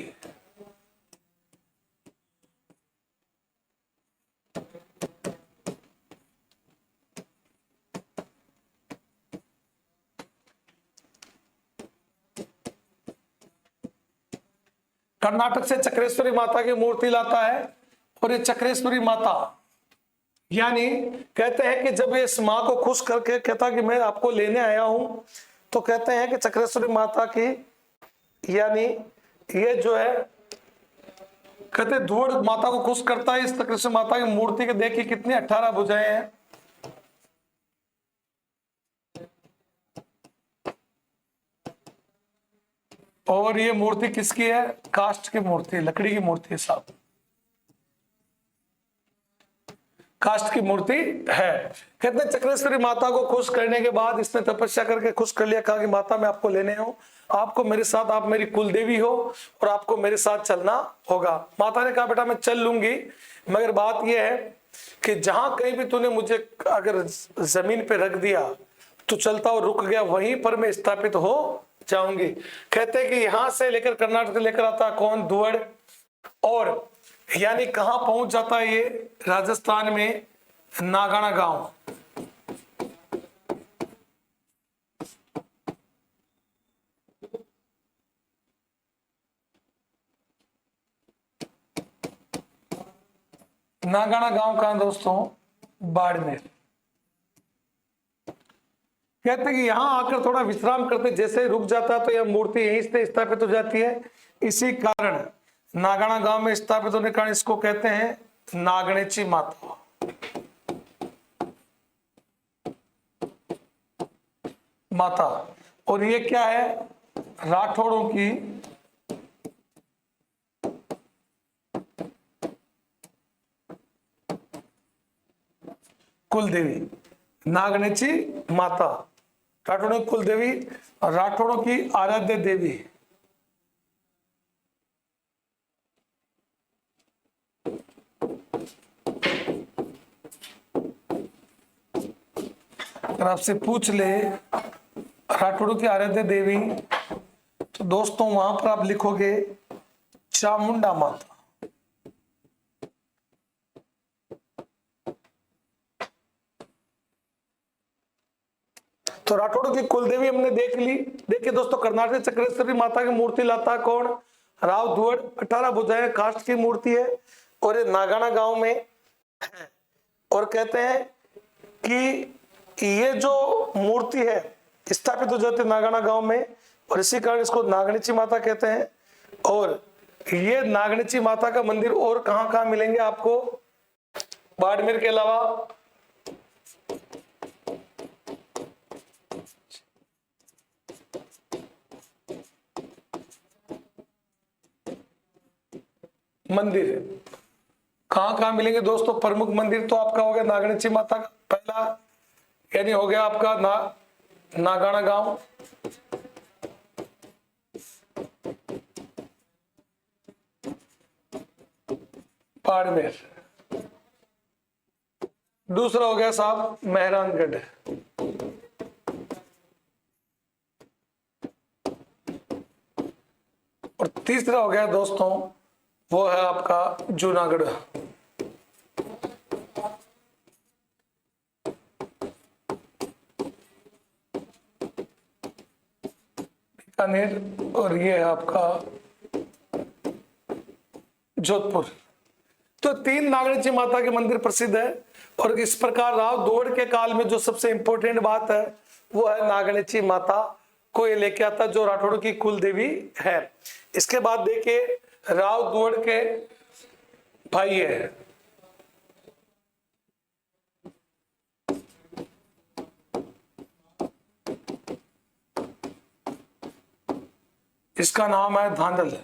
कर्नाटक से चक्रेश्वरी माता की मूर्ति लाता है। और ये चक्रेश्वरी माता यानी कहते हैं कि जब ये इस माँ को खुश करके कहता कि मैं आपको लेने आया हूं, तो कहते हैं कि चक्रेश्वरी माता की यानी ये जो है कहते धूड़ माता को खुश करता है। इस चक्रेश्वरी माता की मूर्ति के देखिए कितनी 18 भुजाएं हैं। और ये मूर्ति किसकी है? काष्ठ की मूर्ति, लकड़ी की मूर्ति है साहब, काष्ठ की मूर्ति है। कहते हैं चक्रेश्वरी माता को खुश करने के बाद इसने तपस्या करके खुश कर लिया, कहा कि माता मैं आपको लेने हूं, आपको मेरे साथ, आप मेरी कुल देवी हो और आपको मेरे साथ चलना होगा। माता ने कहा बेटा मैं चल लूंगी, मगर बात यह है कि जहां कहीं भी तूने मुझे अगर जमीन पे रख दिया तो चलता और रुक गया, वहीं पर मैं स्थापित हो जाऊंगी। कहते हैं कि यहां से लेकर कर्नाटक से लेकर आता कौन? धुवड़। और यानी कहां पहुंच जाता है ये? राजस्थान में नागाना गांव। नागाना गांव कहां दोस्तों? बाड़मेर। कहते हैं कि यहां आकर थोड़ा विश्राम करते, जैसे रुक जाता है तो यह मूर्ति यहीं से स्थापित हो जाती है। इसी कारण नागाना गांव में स्थापित होने के कारण इसको कहते हैं नागणेची माता। माता। और ये क्या है? राठौड़ों की कुल देवी नागणेची माता, राठौड़ों की कुल देवी और राठौड़ों की आराध्य देवी। अगर आपसे पूछ ले राठौड़ों की आराध्य देवी, तो दोस्तों वहां पर आप लिखोगे चामुंडा माता। तो राठौड़ों की कुलदेवी हमने देख ली। देखिए दोस्तों, कर्नाटक चक्रेश्वरी माता की मूर्ति लाता कौन? राव धुवड़। 18 भुजाएं, काष्ठ की मूर्ति है और ये नागाना गांव में है। और कहते हैं कि ये जो मूर्ति है स्थापित हो जाती है नागाना गांव में, और इसी कारण इसको नागणेची माता कहते हैं। और ये नागणेची माता का मंदिर और कहां कहां मिलेंगे आपको बाड़मेर के अलावा? मंदिर कहां कहां मिलेंगे दोस्तों? प्रमुख मंदिर तो आपका हो गया नागणेची माता का पहला, यानी हो गया आपका नागाना गांव। बाड़मेर। दूसरा हो गया साहब मेहरानगढ़। और तीसरा हो गया दोस्तों वो है आपका जूनागढ़। बीकानेर। और ये है आपका जोधपुर। तो 3 नागणेची माता के मंदिर प्रसिद्ध है। और इस प्रकार राव धुवड़ के काल में जो सबसे इंपॉर्टेंट बात है वो है नागणेची माता को ये लेके आता जो राठौड़ की कुल देवी है। इसके बाद देखिए राव धुवड़ के भाई है इसका नाम है धांधल।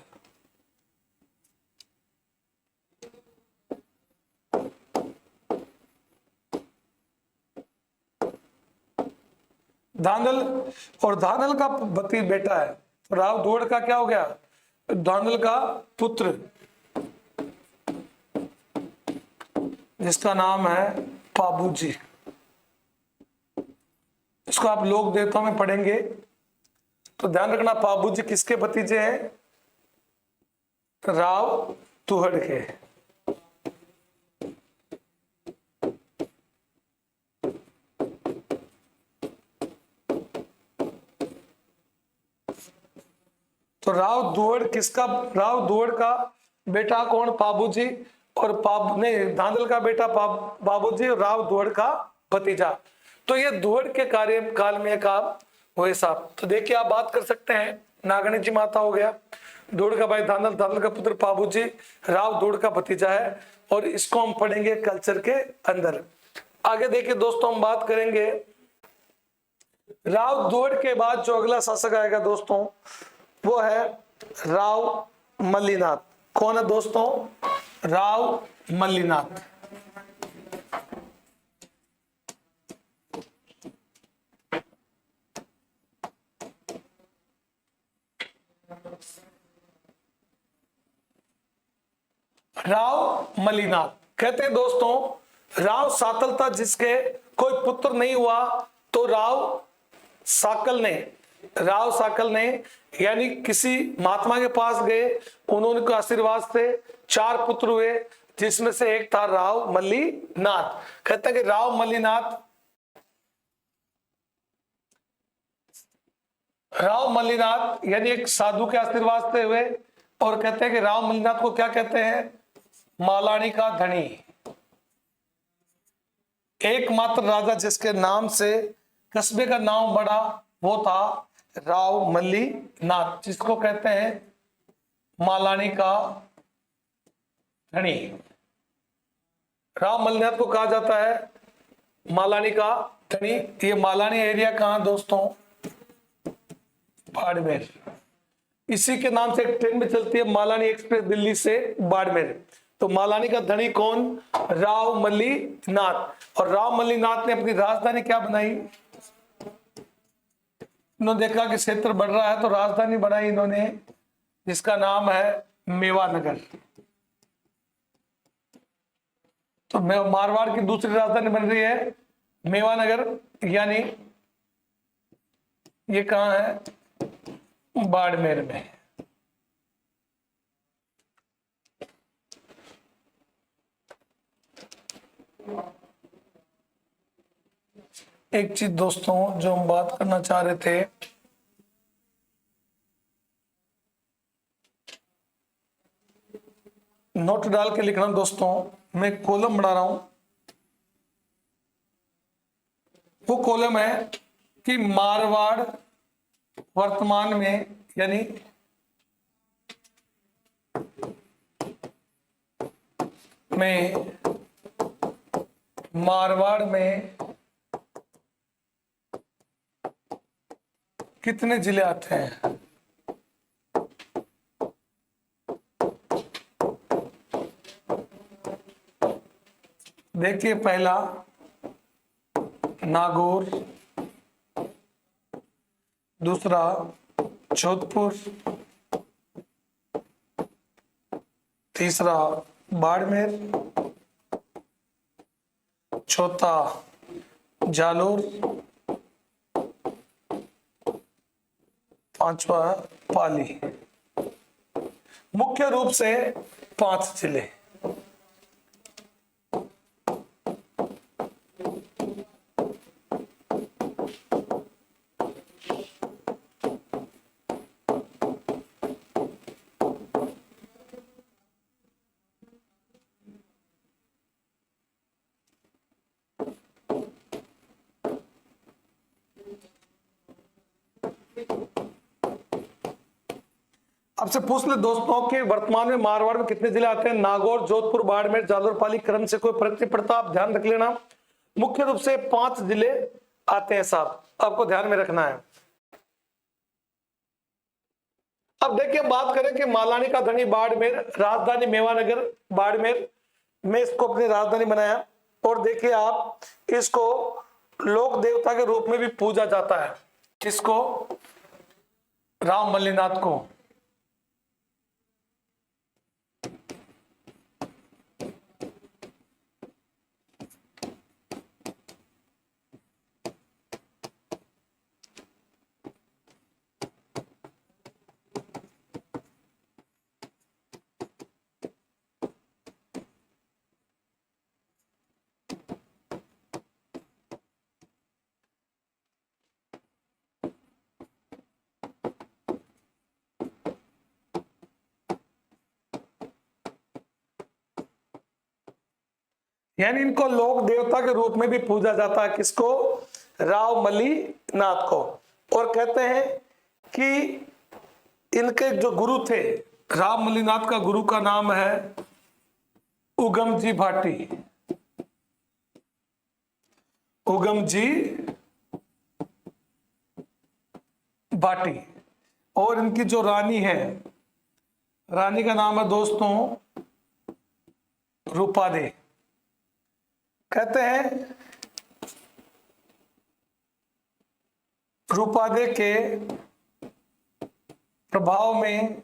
धांधल और धांधल का पति बेटा है। तो राव धुवड़ का क्या हो गया? धांधल का पुत्र, जिसका नाम है पाबूजी। इसको आप लोक देवता में पढ़ेंगे तो ध्यान रखना पाबूजी किसके भतीजे हैं? राव तुहड़ के। तो राव दुहड़ का बेटा कौन? पाबूजी। और धांधल का बेटा बाबूजी और राव दुहड़ का भतीजा। तो ये दुहड़ के कार्यकाल में काम हुए साहब। तो देखिए आप बात कर सकते हैं, नागणी जी माता हो गया, दुहड़ का भाई धांधल, धांधल का पुत्र पाबूजी, राव दुहड़ का भतीजा है। और इसको हम पढ़ेंगे कल्चर के अंदर। आगे देखिए दोस्तों, हम बात करेंगे राव दुहड़ के बाद जो अगला शासक आएगा दोस्तों, वो है राव मल्लीनाथ। कौन है दोस्तों? राव मल्लीनाथ। राव मल्लीनाथ कहते हैं दोस्तों, राव सातल था जिसके कोई पुत्र नहीं हुआ, तो राव साकल ने यानी किसी महात्मा के पास गए, उन्होंने आशीर्वाद से 4 पुत्र हुए, जिसमें से एक था राव मल्लीनाथ। कहते हैं कि राव मल्लीनाथ यानी एक साधु के आशीर्वाद से हुए। और कहते हैं कि राव मल्लीनाथ को क्या कहते हैं? मालानी का धनी। एकमात्र राजा जिसके नाम से कस्बे का नाम बड़ा, वो था राव मल्लीनाथ, जिसको कहते हैं मालानी का धनी। राव मल्लीनाथ को कहा जाता है मालानी का धनी। ये मालानी एरिया कहां दोस्तों? बाड़मेर। इसी के नाम से एक ट्रेन भी चलती है, मालानी एक्सप्रेस, दिल्ली से बाड़मेर। तो मालानी का धनी कौन? राव मल्लीनाथ। और राव मल्लीनाथ ने अपनी राजधानी क्या बनाई? इन्होंने देखा कि क्षेत्र बढ़ रहा है, तो राजधानी बनाई इन्होंने, जिसका नाम है मेवानगर। तो मारवाड़ की दूसरी राजधानी बन रही है मेवानगर, यानी ये कहां है? बाड़मेर में। एक चीज दोस्तों जो हम बात करना चाह रहे थे, नोट डाल के लिखना दोस्तों, मैं कॉलम बना रहा हूं। वो कॉलम है कि मारवाड़ वर्तमान में, यानी मारवाड़ में कितने जिले आते हैं? देखिए, पहला नागौर, दूसरा जोधपुर, तीसरा बाड़मेर, चौथा जालोर, पांचवा पाली। मुख्य रूप से 5 जिले। आपसे पूछ ले दोस्तों कि वर्तमान में मारवाड़ में कितने जिले आते हैं? नागौर, जोधपुर, बाड़मेर, जालोर, पाली। क्रम से कोई फर्क नहीं पड़ता, आप ध्यान रख लेना। मुख्य रूप से 5 जिले आते हैं साहब, आपको ध्यान में रखना है। अब देखिए, बात करें कि मालानी का धनी बाड़मेर, राजधानी मेवानगर, बाड़मेर में इसको अपनी राजधानी बनाया। और देखिए आप, इसको लोक देवता के रूप में भी पूजा जाता है। किसको? राव मल्लीनाथ को। यानी इनको लोक देवता के रूप में भी पूजा जाता है। किसको? राव मली नाथ को। और कहते हैं कि इनके जो गुरु थे, राव मलीनाथ का गुरु का नाम है उगम जी भाटी। उगम जी भाटी। और इनकी जो रानी है, रानी का नाम है दोस्तों रूपादे। कहते हैं रूपादे के प्रभाव में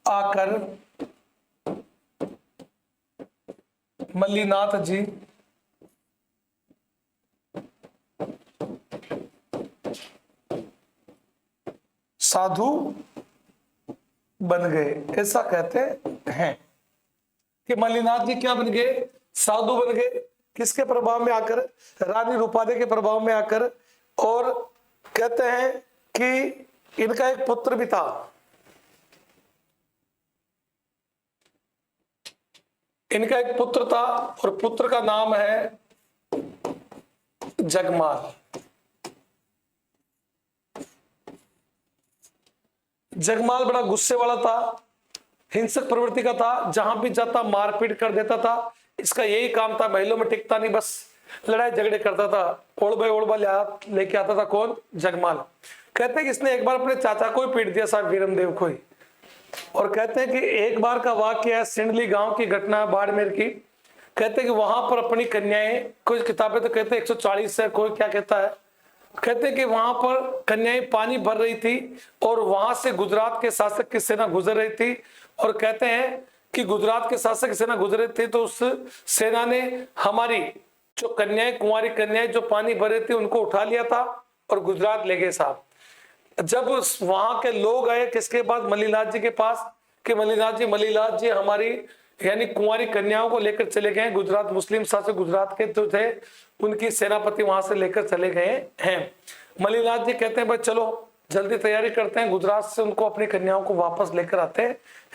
आकर मल्लीनाथ जी साधु बन गए। ऐसा कहते हैं कि मल्लीनाथ जी क्या बन गए? साधु बन गए। किसके प्रभाव में आकर? रानी रूपादे के प्रभाव में आकर। और कहते हैं कि इनका एक पुत्र भी था। इनका एक पुत्र था और पुत्र का नाम है जगमाल। जगमाल बड़ा गुस्से वाला था, हिंसक प्रवृत्ति का था, जहां भी जाता मारपीट कर देता था। इसका यही काम था, महलों में टिकता नहीं, बस लड़ाई झगड़े करता था। ओढ़बा लेके आता था। कौन? जगमाल। कहते हैं कि इसने एक बार अपने चाचा को ही पीट दिया, साहब वीरमदेव को ही। और कहते हैं कि एक बार का वाक्य है, सिंडली गांव की घटना बाड़मेर की। कहते हैं कि वहां पर अपनी कन्याएं, कुछ किताबें तो कहते हैं 140 है, कोई क्या कहता है। कहते हैं कि वहां पर कन्याएं पानी भर रही थी और वहां से गुजरात के शासक की सेना गुजर रही थी। और कहते हैं कि गुजरात के शासक की सेना गुजर रही थी तो उस सेना ने हमारी जो कन्याएं, कुंवारी कन्याएं जो पानी भर रही थी, उनको उठा लिया था और गुजरात ले गए साहब। जब वहां के लोग आए किसके पास? मल्लीनाथ जी के पास, कि मल्लीनाथ जी हमारी यानी कुंवारी कन्याओं को लेकर चले गए गुजरात। मुस्लिम शासक गुजरात के जो थे, उनकी सेनापति वहां से लेकर चले गए हैं। मल्लीनाथ जी कहते हैं भाई चलो जल्दी तैयारी करते हैं, गुजरात से उनको अपनी कन्याओं को वापस लेकर आते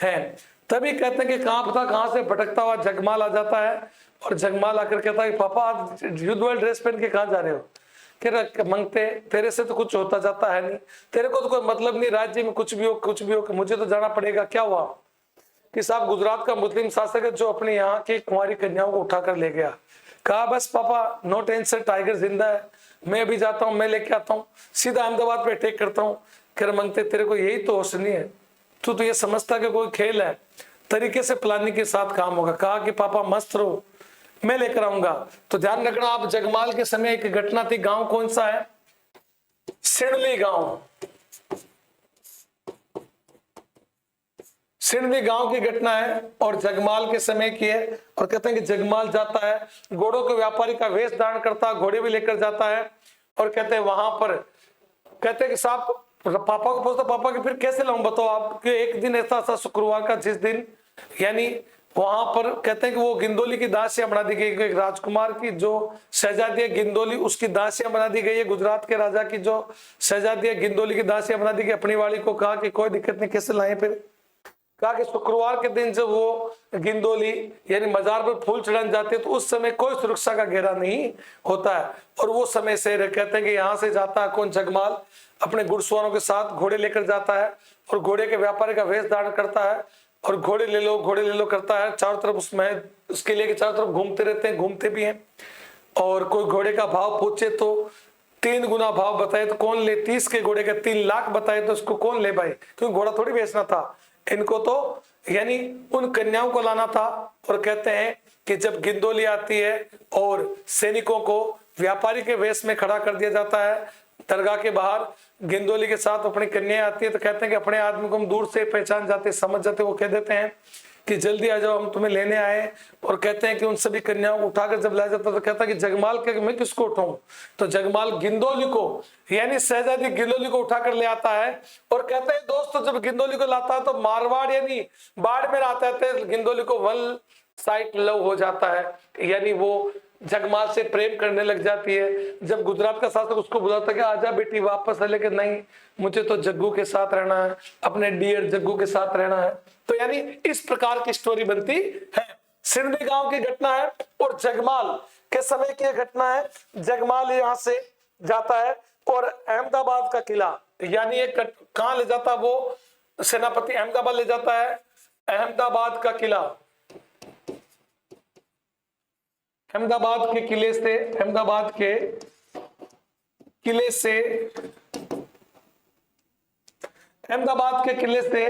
हैं। तभी कहते हैं कि कहां से भटकता हुआ जगमाल आ जाता है। और जगमाल आकर कहता है पापा आज युद्ध वाली ड्रेस पहन के कहां जा रहे हो? कह मंगते तेरे से तो कुछ होता जाता है नहीं, तेरे को तो कोई मतलब नहीं, राज्य में कुछ भी हो, मुझे तो जाना पड़ेगा। क्या हुआ? कि साहब गुजरात का मुस्लिम शासक है जो अपने यहाँ की कुंवारी कन्याओं को उठाकर ले गया। कहा बस पापा नो टेंशन, टाइगर जिंदा है, मैं अभी जाता हूँ, मैं लेके आता हूँ, सीधा अहमदाबाद पे अटैक करता हूँ। कह मंगते तेरे को यही तो होश नहीं है, तू तो ये समझता कि कोई खेल है, तरीके से प्लानिंग के साथ काम होगा। कहा कि पापा मस्त रहो, मैं लेकर आऊंगा। तो ध्यान रखना आप, जगमाल के समय एक घटना थी। गांव कौन सा है? सिंडली गांव। सिंडली गांव की घटना है और जगमाल के समय की है। और कहते हैं कि जगमाल जाता है, घोड़ों के व्यापारी का वेश धारण करता है, घोड़े भी लेकर जाता है। और कहते हैं वहां पर, कहते हैं कि साहब पापा को पूछता, पापा कि फिर कैसे लाऊं बताओ आप? कि एक दिन ऐसा था शुक्रवार का, जिस दिन यानी वहां पर कहते हैं कि वो गिंदोली की दासियां बना दी गई। एक राजकुमार की जो शहजादी है गिंदोली, उसकी दासियां बना दी गई है। गुजरात के राजा की जो शहजादी है गिंदोली की दासियां बना दी गई। अपनी वाली को कहा कि कोई दिक्कत नहीं, कैसे लाए? फिर कहा कि शुक्रवार के दिन जब वो गिंदोली यानी मजार पर फूल चढ़ाने जाते हैं तो उस समय कोई सुरक्षा का घेरा नहीं होता है। और वो समय से कहते हैं कि यहाँ से जाता है कौन? जगमाल अपने घुड़सवारों के साथ घोड़े लेकर जाता है और घोड़े के व्यापारी का वेश धारण करता है और घोड़े ले लो करता है। चारों तरफ उसमें उसके लिए चारों तरफ घूमते रहते हैं, घूमते भी हैं। और कोई घोड़े का भाव पूछे तो 3 गुना भाव बताए तो कौन ले? 30 के घोड़े का 3 लाख बताए तो उसको कौन ले भाई? क्योंकि घोड़ा थोड़ी बेचना था इनको, तो यानी उन कन्याओं को लाना था। और कहते हैं कि जब गिंदोली आती है और सैनिकों को व्यापारी के वेश में खड़ा कर दिया जाता है दरगाह के बाहर, गिंदोली के साथ अपनी कन्याएं आती है, तो कहते हैं कि अपने आदमी को हम दूर से पहचान जाते, समझ जाते। वो कह देते हैं कि जल्दी आ जाओ, हम तुम्हें लेने आए। और कहते हैं कि उन सभी कन्याओं को उठाकर जब लाया जाता तो कहता है कि जगमाल के मैं किसको उठाऊं? तो जगमाल गिंदोली को यानी शहजादी गिंदोली को उठाकर ले आता है। और कहते हैं दोस्तों जब गिंदोली को लाता है तो मारवाड़ यानी बाड़मेर आता है, गिंदोली को वन साइड लव हो जाता है, यानी वो जगमाल से प्रेम करने लग जाती है। जब गुजरात का शासक उसको बुलाता है कि आजा बेटी वापस है, लेकिन नहीं, मुझे तो जग्गू के साथ रहना है, अपने डियर जग्गू के साथ रहना है। तो यानी इस प्रकार की स्टोरी बनती है। सिंधी गांव की घटना है और जगमाल के समय की घटना है। जगमाल यहां से जाता है और अहमदाबाद का किला, यानी ये कहां ले जाता है, वो सेनापति अहमदाबाद ले जाता है। अहमदाबाद का किला, अहमदाबाद के किले से, अहमदाबाद के किले से, अहमदाबाद के किले से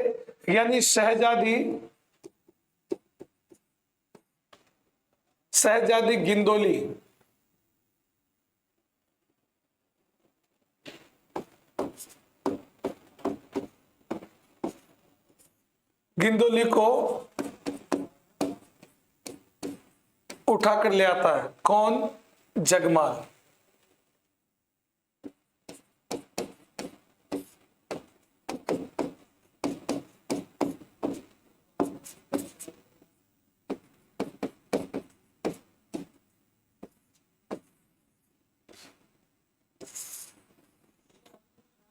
यानी शहजादी गिंदोली को उठाकर ले आता है। कौन? जगमाल।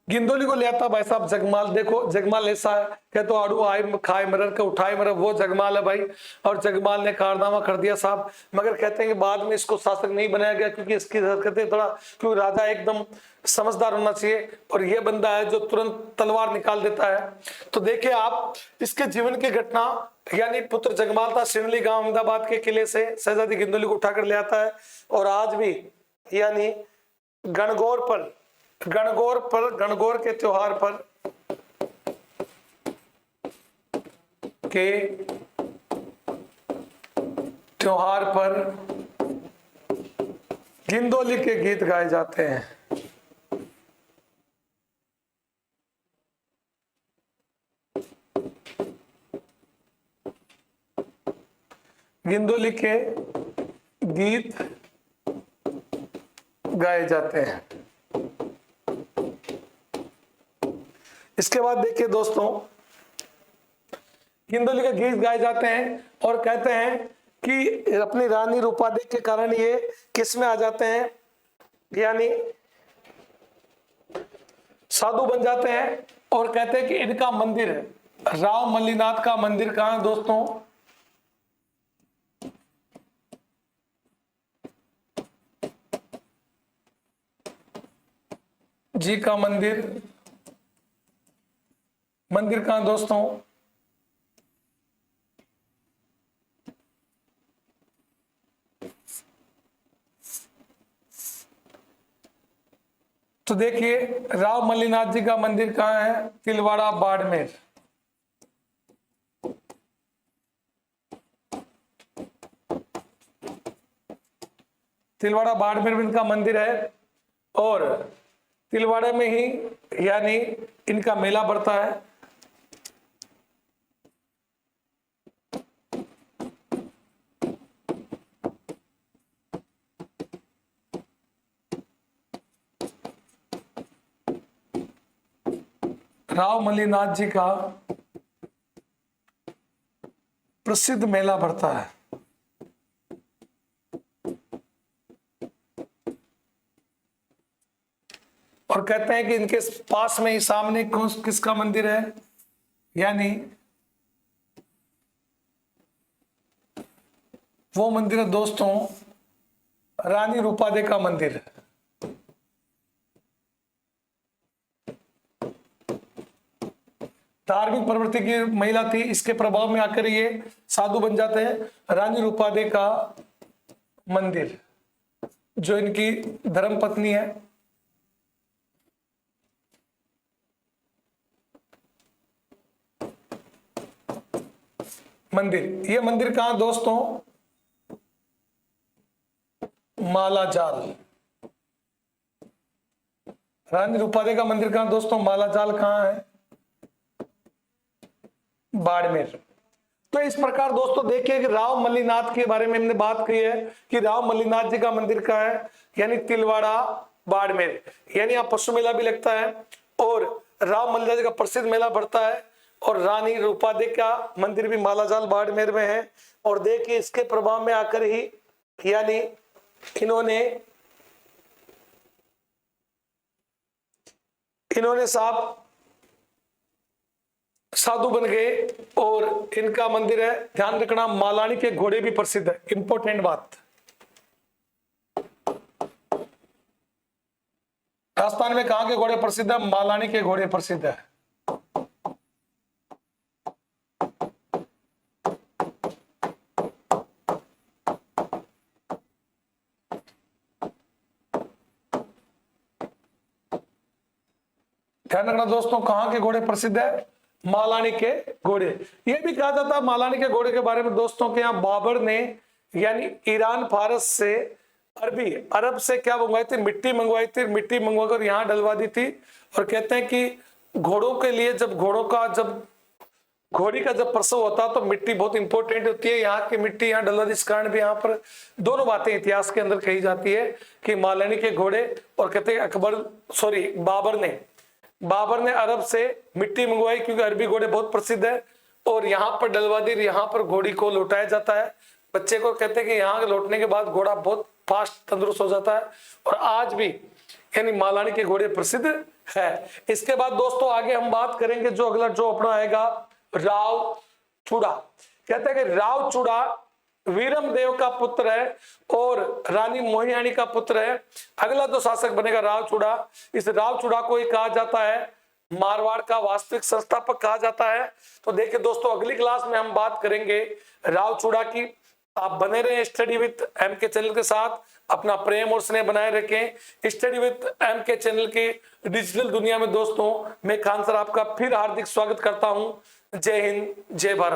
गिंदोली को ले आता भाई साहब जगमाल। देखो जगमाल ऐसा है कि तो आड़ू आए खाए मरर के उठाए मरर, वो जगमाल है भाई। और जगमाल ने कारनामा कर दिया साहब, मगर कहते हैं कि बाद में इसको शासक नहीं बनाया गया क्योंकि इसकी हरकतें थोड़ा, क्योंकि राजा एकदम समझदार होना चाहिए और ये बंदा है जो तुरंत तलवार निकाल देता है। तो देखिए आप इसके जीवन की घटना, यानी पुत्र जगमाल था, सिरली गांव अहमदाबाद के किले से शहजादी गिंदोली को उठाकर ले आता है। और आज भी यानी गणगौर के त्योहार पर गिंदोली के गीत गाए जाते हैं। गिंदोली के गीत गाए जाते हैं। इसके बाद देखिए दोस्तों, गिंदोली के गीत गाए जाते हैं और कहते हैं कि अपनी रानी रूपादेवी के कारण ये किस में आ जाते हैं, यानी साधु बन जाते हैं। और कहते हैं कि इनका मंदिर राव मल्लीनाथ का मंदिर कहां है दोस्तों? जी का मंदिर कहां दोस्तों? तो देखिए राव मल्लीनाथ जी का मंदिर कहां है? तिलवाड़ा बाड़मेर। तिलवाड़ा बाड़मेर में इनका मंदिर है और तिलवाड़े में ही यानी इनका मेला बढ़ता है। राव मल्लीनाथ जी का प्रसिद्ध मेला बढ़ता है। और कहते हैं कि इनके पास में ही सामने किसका मंदिर है, यानी वो मंदिर है दोस्तों रानी रूपादेवी का मंदिर है। धार्मिक प्रवृत्ति की महिला थी, इसके प्रभाव में आकर ये साधु बन जाते हैं। रानी रूपादेवी का मंदिर जो इनकी धर्म पत्नी है। मंदिर, ये मंदिर कहां दोस्तों? मालाजाल। रानी रूपादेवी का मंदिर कहां दोस्तों? मालाजाल कहां है? बाड़मेर। तो इस प्रकार दोस्तों देखिए कि राव मल्लीनाथ के बारे में हमने बात की है कि राव मल्लीनाथ जी का मंदिर कहां है, यानी तिलवाड़ा बाड़मेर। यानी यहाँ पशु मेला भी लगता है और राव मल्लीनाथ जी का प्रसिद्ध मेला बढ़ता है और रानी रूपादेवी का मंदिर भी मालाजाल बाड़मेर में है। और देखिए इसके प्रभाव में आकर ही यानी इन्होंने साहब साधु बन गए और इनका मंदिर है। ध्यान रखना, मालानी के घोड़े भी प्रसिद्ध है, इंपॉर्टेंट बात। राजस्थान में कहां के घोड़े प्रसिद्ध है? मालानी के घोड़े प्रसिद्ध है। ध्यान रखना दोस्तों, कहां के घोड़े प्रसिद्ध है? मालानी के घोड़े। यह भी कहा जाता है मालानी के घोड़े के बारे में दोस्तों के यहाँ बाबर ने यानी ईरान फारस से अरब से क्या मंगवाई थी? मिट्टी मंगवाई थी। मिट्टी मंगवाकर यहाँ डलवा दी थी। और कहते हैं कि घोड़ों के लिए जब घोड़ी का जब प्रसव होता है तो मिट्टी बहुत इंपॉर्टेंट होती है। यहाँ की मिट्टी यहाँ डलवा दी, इस कारण भी यहाँ पर दोनों बातें इतिहास के अंदर कही जाती है कि मालानी के घोड़े, और कहते हैं बाबर ने अरब से मिट्टी मंगवाई क्योंकि अरबी घोड़े बहुत प्रसिद्ध है, और यहाँ पर डलवा दी। यहाँ पर घोड़ी को लौटाया जाता है बच्चे को। कहते हैं कि यहाँ लौटने के बाद घोड़ा बहुत फास्ट तंदुरुस्त हो जाता है, और आज भी यानी मालानी के घोड़े प्रसिद्ध है। इसके बाद दोस्तों आगे हम बात करेंगे जो अगला जो अपना आएगा राव चूड़ा। कहते हैं कि राव चूड़ा वीरम देव का पुत्र है और रानी मोहियानी का पुत्र है। अगला जो शासक बनेगा राव चूड़ा। इस राव चूड़ा को ही कहा जाता है मारवाड़ का वास्तविक संस्थापक कहा जाता है। तो देखिए दोस्तों, अगली क्लास में हम बात करेंगे राव चूड़ा की। आप बने रहे स्टडी विथ एम के चैनल के साथ, अपना प्रेम और स्नेह बनाए रखें। स्टडी विथ एम के चैनल की डिजिटल दुनिया में दोस्तों मैं खान सर आपका फिर हार्दिक स्वागत करता हूं। जय हिंद, जय भारत।